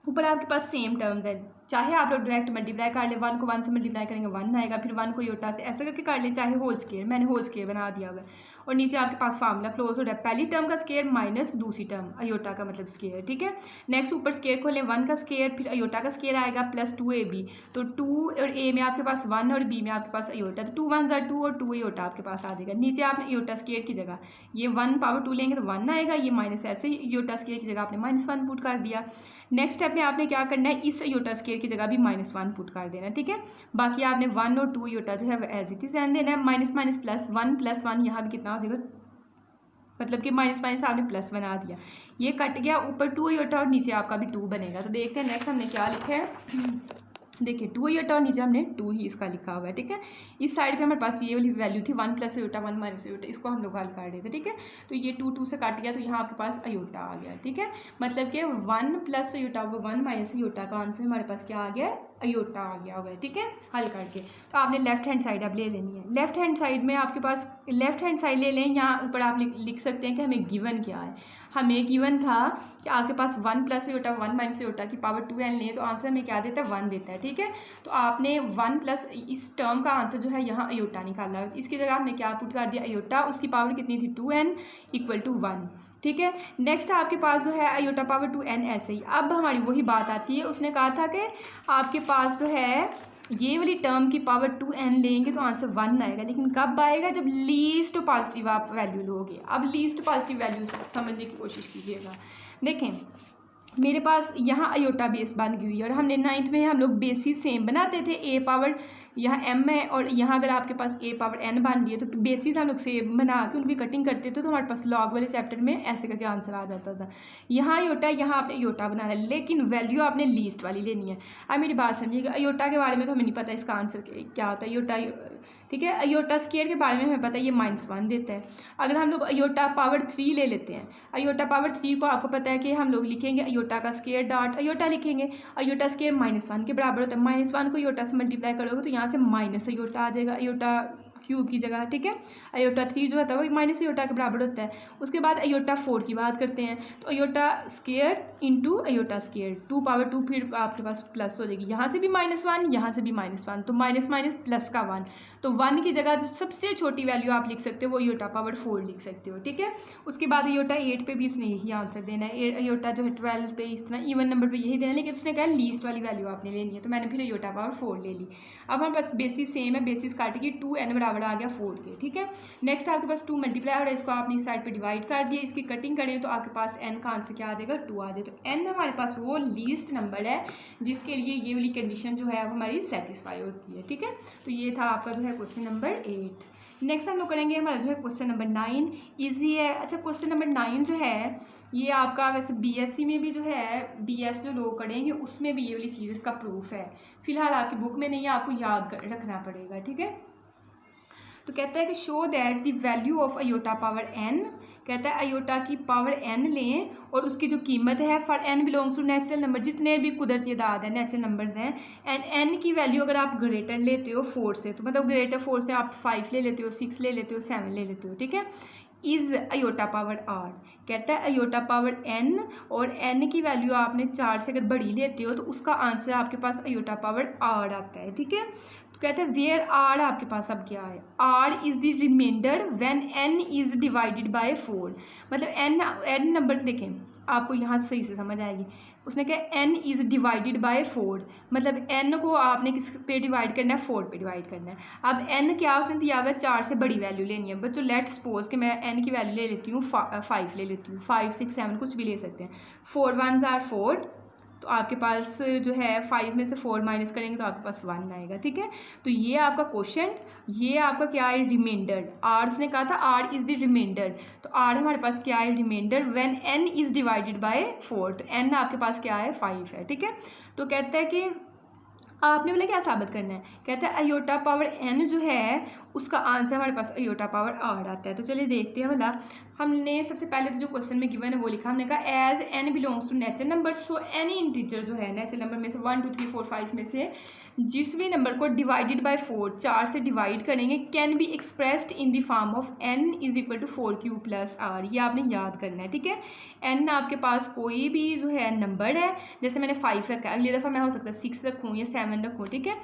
ऊपर आपके पास सेम टर्म्स है, चाहे आप लोग डायरेक्ट मल्टीप्लाई कर ले, 1 को 1 से मल्टीप्लाई करेंगे 1 आएगा, फिर 1 को अयोटा से ऐसा करके कर ले, चाहे होल स्केयर, मैंने होल स्केयर बना दिया हुआ है। और नीचे आपके पास फार्मूला क्लोज हो रहा है, पहली टर्म का स्केयर माइनस दूसरी टर्म अयोटा का मतलब स्केयर। ठीक है, नेक्स्ट ऊपर स्केयर खोलें, 1 का स्केयर फिर अयोटा का स्केयर आएगा प्लस 2ab, तो 2 और a में आपके पास 1 और b में आपके पास अयोटा, तो 2 1 जार 2 और 2 अयोटा आपके पास आ जाएगा। नीचे आपने अयोटा स्केयर की जगह ये 1 पावर 2 लेंगे तो 1 आएगा, ये माइनस ऐसे ही अयोटा स्केयर की जगह आपने -1 पुट कर दिया। नेक्स्ट स्टेप में आपने क्या करना है, इस अयोटा स्केयर की जगह भी -1 पुट कर देना। ठीक है, बाकी आपने 1 और 2 अयोटा जो है एज इट इज रहने देना है। माइनस माइनस प्लस 1 प्लस 1 यहाँ भी कितना हो जाएगा, मतलब कि माइनस माइनस आपने प्लस बना दिया, ये कट गया, ऊपर 2 अयोटा और नीचे आपका भी 2 बनेगा। तो देखते हैं नेक्स्ट हमने क्या लिखा है। देखिए 2 अयोटा और नीचे हमने 2 ही इसका लिखा हुआ है। ठीक है, इस साइड पे हमारे पास ये वाली वैल्यू थी 1 प्लस अयोटा 1 माइनस अयोटा, इसको हम लोग हल कर देते। ठीक है, तो ये 2 से काट गया तो यहाँ आपके पास अयोटा आ गया। ठीक है, मतलब कि 1 प्लस अयोटा 1 माइनस अयोटा का आंसर हमारे पास क्या आ गया, अयोटा आ गया हुआ है। ठीक है, हल करके तो आपने लेफ्ट हैंड साइड अब ले लेनी है। लेफ्ट हैंड साइड में आपके पास लेफ्ट हैंड साइड ले लें, यहाँ ऊपर आप लिख सकते हैं कि हमें गिवन क्या है। हमें गिवन था कि आपके पास 1 प्लस अयोटा 1 माइनस अयोटा की पावर 2n लें तो आंसर में क्या देता है, 1 देता है। ठीक है, तो आपने 1 प्लस इस टर्म का आंसर जो है यहाँ अयोटा निकाला है, इसकी जगह आपने क्या पुट कर दिया, अयोटा, उसकी पावर कितनी थी 2n इक्वल टू 1। ठीक है। नेक्स्ट आपके पास जो है आयोटा पावर 2n ऐसे ही। अब हमारी वही बात आती है, उसने कहा था कि आपके पास जो है ये वाली टर्म की पावर 2n लेंगे तो आंसर 1 आएगा, लेकिन कब आएगा, जब लीस्ट पॉजिटिव आप वैल्यू लोगे। अब लीस्ट पॉजिटिव वैल्यू समझने की कोशिश कीजिएगा। देखें मेरे पास यहाँ अयोटा बेस बन गई हुई है, और हमने 9th में हम लोग बेसिस सेम बनाते थे, ए पावर यहाँ m है और यहाँ अगर आपके पास a पावर n बन गई है, तो बेसिस हम लोग सेम बना के उनकी कटिंग करते थे, तो हमारे पास लॉग वाले चैप्टर में ऐसे करके आंसर आ जाता था। यहाँ अयोटा, यहाँ आपने अयोटा बनाना है, लेकिन वैल्यू आपने लीस्ट वाली लेनी है। अब मेरी बात समझिएगा, अयोटा के बारे में तो हमें नहीं पता इसका आंसर क्या होता है अयोटा, ठीक है। अयोटा स्केयर के बारे में हमें पता है ये -1 देता है। अगर हम लोग अयोटा पावर 3 ले लेते हैं, अयोटा पावर 3 को आपको पता है कि हम लोग लिखेंगे अयोटा का स्केयर डॉट अयोटा लिखेंगे, अयोटा स्केयर -1 के बराबर होता है। -1 को अयोटा से मल्टीप्लाई करोगे तो यहाँ से माइनस अयोटा आ जाएगा अयोटा क्यूब की जगह, ठीक है। अयोटा 3 जो होता है वो माइनस अयोटा के बराबर होता है। उसके बाद अयोटा 4 की बात करते हैं, तो iota square into iota square 2 power 2, फिर आपके पास प्लस हो जाएगी, यहाँ से भी -1, यहाँ से भी -1, तो माइनस माइनस प्लस का 1, तो 1 की जगह जो सबसे छोटी वैल्यू आप लिख सकते हो वो अयोटा पावर 4 लिख सकते हो, ठीक है। उसके बाद अयोटा 8 पे भी उसने यही आंसर देना है, अयोटा जो है 12 पे इस तरह इवन नंबर पे यही देना है, लेकिन उसने कहा लीस्ट वाली वैल्यू आपने लेनी है, तो मैंने फिर अयोटा पावर 4 ले ली। अब हमारे पास बेसिस सेम है, बेसिस काटेगी 2n बराबर आ गया 4 के, ठीक है। नेक्स्ट आपके पास 2 मल्टीप्लाई हो रहा है, इसको आपने इस साइड पे डिवाइड कर दिया, इसकी कटिंग करें तो आपके पास n का आंसर क्या आ जाएगा 2 आ जाए। तो n हमारे पास वो लीस्ट नंबर है जिसके लिए ये वाली कंडीशन जो है हमारी सेटिस्फाई होती है, ठीक है। तो ये था आपका जो है क्वेश्चन नंबर 8। नेक्स्ट हम लोग करेंगे हमारा जो है क्वेश्चन नंबर 9, ईजी है। अच्छा क्वेश्चन नंबर 9 जो है ये आपका वैसे बीएससी में भी जो है बीएस जो लोग करेंगे उसमें भी ये वाली चीज़ इसका प्रूफ है, फिलहाल आपकी बुक में नहीं है, आपको याद रखना पड़ेगा, ठीक है। तो कहता है कि show that the value of iota power n, कहता है अयोटा की पावर n लें और उसकी जो कीमत है for n belongs to natural number, जितने भी कुदरती अदाद है नेचुरल नंबर्स हैं, एंड n की वैल्यू अगर आप ग्रेटर लेते हो 4 से, तो मतलब ग्रेटर 4 से आप 5 ले लेते हो, 6 ले लेते हो, 7 ले लेते हो, ठीक है। इज़ अयोटा पावर r, कहता है अयोटा पावर n और n की वैल्यू आपने 4 से अगर बड़ी लेते हो तो उसका आंसर आपके पास अयोटा पावर r आता है, ठीक है। तो कहते हैं वेयर r आपके पास अब क्या है, r is the remainder when n is divided by 4, मतलब n नंबर देखें आपको यहाँ सही से समझ आएगी। उसने कहा n इज़ डिवाइडेड बाय 4, मतलब n को आपने किस पे डिवाइड करना है, 4 पे डिवाइड करना है। अब n क्या उसने दिया हुआ है 4 से बड़ी वैल्यू लेनी है बच्चों, लेट सपोज कि मैं n की वैल्यू ले लेती हूँ 5 ले लेती हूँ, 5 6 7 कुछ भी ले सकते हैं। 4 1s are 4, तो आपके पास जो है 5 में से 4 माइनस करेंगे तो आपके पास 1 आएगा, ठीक है। तो ये आपका क्वेश्चन, ये आपका क्या है रिमाइंडर, r उसने कहा था r इज़ द रिमाइंडर, तो r हमारे पास क्या है remainder when n is divided by 4, तो n आपके पास क्या है 5 है, ठीक है। तो कहता है कि आपने बोला क्या साबित करना है, कहता है अयोटा पावर n जो है उसका आंसर हमारे पास अयोटा पावर r आता है। तो चलिए देखते हैं भला, हमने सबसे पहले तो जो क्वेश्चन में गिवन है वो लिखा, हमने कहा as n belongs to natural number, so any integer जो है नेचुरल नंबर में से 1 2 3 4 5 में से जिस भी नंबर को डिवाइडेड बाय 4 4 से डिवाइड करेंगे can be expressed in the form of n is equal to 4q plus r, ये आपने याद करना है, ठीक है। n आपके पास कोई भी जो है नंबर है, जैसे मैंने 5 रखा है, अगली दफ़ा मैं हो सकता है 6 रखूँ या 7 रखूँ, ठीक है।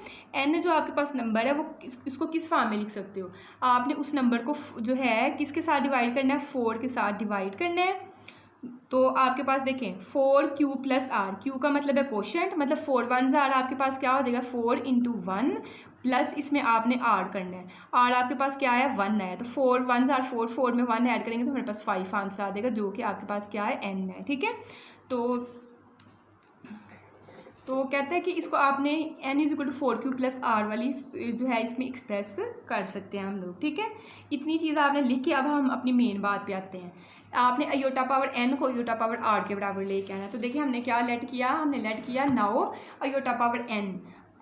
n जो आपके पास नंबर है वो इसको किस फॉर्म में लिख सकते हो, आपने उस नंबर को जो है किसके साथ डिवाइड करना है, 4 के साथ डिवाइड करना है। तो आपके पास देखें 4q प्लस r, q का मतलब है क्वोशंट, मतलब 4 1s r आपके पास क्या हो जाएगा 4 इंटू 1 प्लस इसमें आपने r करना है, r आपके पास क्या है 1 है, तो 4 1s r 4 4 में 1 ऐड करेंगे तो हमारे पास 5 आंसर आ जाएगा, जो कि आपके पास क्या है n है, ठीक है। तो कहते हैं कि इसको आपने n is equal to 4q plus r वाली जो है इसमें एक्सप्रेस कर सकते हैं हम लोग, ठीक है। इतनी चीज़ आपने लिख के अब हम अपनी मेन बात पे आते हैं। आपने अयोटा पावर n को अयोटा पावर r के बराबर लेके आना है। तो देखिए हमने क्या लेट किया, हमने लेट किया नाउ अयोटा पावर n,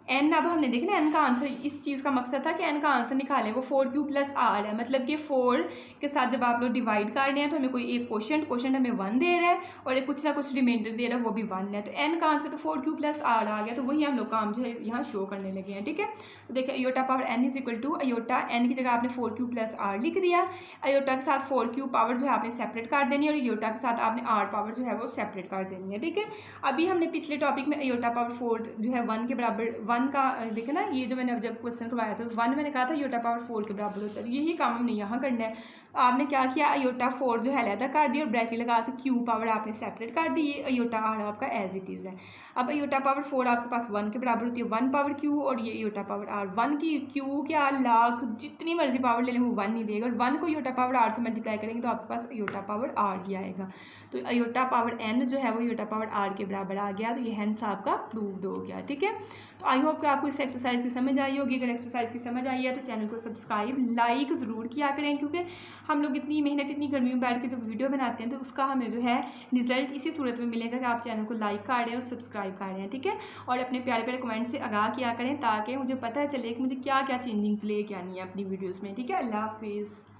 अब हमने देखना n का आंसर, इस चीज़ का मकसद था कि n का आंसर निकालें, वो 4q प्लस r है, मतलब कि 4 के साथ जब आप लोग डिवाइड कर रहे हैं तो हमें कोई एक क्वोशंट हमें 1 दे रहा है और एक कुछ ना कुछ रिमाइंडर दे रहा है वो भी 1 है, तो n का आंसर तो 4q प्लस r आ गया, तो वही हम लोग काम जो है यहाँ शो करने लगे हैं, ठीक है। तो देखिए iota power n is equal to iota n की जगह आपने 4q प्लस r लिख दिया, अयोटा के साथ 4q पावर जो है आपने सेपरेट कर देनी है और अयोटा के साथ आपने r पावर जो है वो सेपरेट कर देनी है, ठीक है। अभी हमने पिछले टॉपिक में अयोटा पावर 4 जो है 1 के बराबर 1 का देखें ना, ये जो मैंने अब जब क्वेश्चन करवाया था 1 मैंने कहा था आयोटा पावर 4 के बराबर होता है। यही काम हमने यहाँ करना है। आपने क्या किया, आयोटा 4 जो है अलहदा कर दिया और ब्रैकेट लगा के क्यू पावर आपने सेपरेट कर दी। ये आयोटा आर आपका एज इट इज़ है। अब आयोटा पावर 4 आपके पास 1 के बराबर होती है 1 पावर क्यू, और ये आयोटा पावर आर 1 की क्यू क्या लाख जितनी मर्जी पावर ले लें वो 1 नहीं देगा, और 1 को आयोटा पावर आर से मल्टीप्लाई करेंगे तो आपके पास आयोटा पावर आर ही आएगा। तो आयोटा पावर एन जो है वो आयोटा पावर आर के बराबर आ गया। तो ये हेंस आपका प्रूव्ड हो गया। ठीक है, तो आई होप कि आपको इस एक्सरसाइज की समझ आई होगी। अगर एक्सरसाइज की समझ आई है तो चैनल को सब्सक्राइब लाइक ज़रूर किया करें, क्योंकि हम लोग इतनी मेहनत इतनी गर्मी में बैठ के जब वीडियो बनाते हैं तो उसका हमें जो है रिजल्ट इसी सूरत में मिलेगा कि आप चैनल को लाइक कर रहे हैं और सब्सक्राइब कर रहे हैं। ठीक है, और अपने प्यारे प्यारे कमेंट से आगाह किया करें ताकि मुझे पता चले कि मुझे क्या क्या चेंजिंग्स लेके आनी है अपनी वीडियोज़ में। ठीक है, अल्लाह हाफिज़।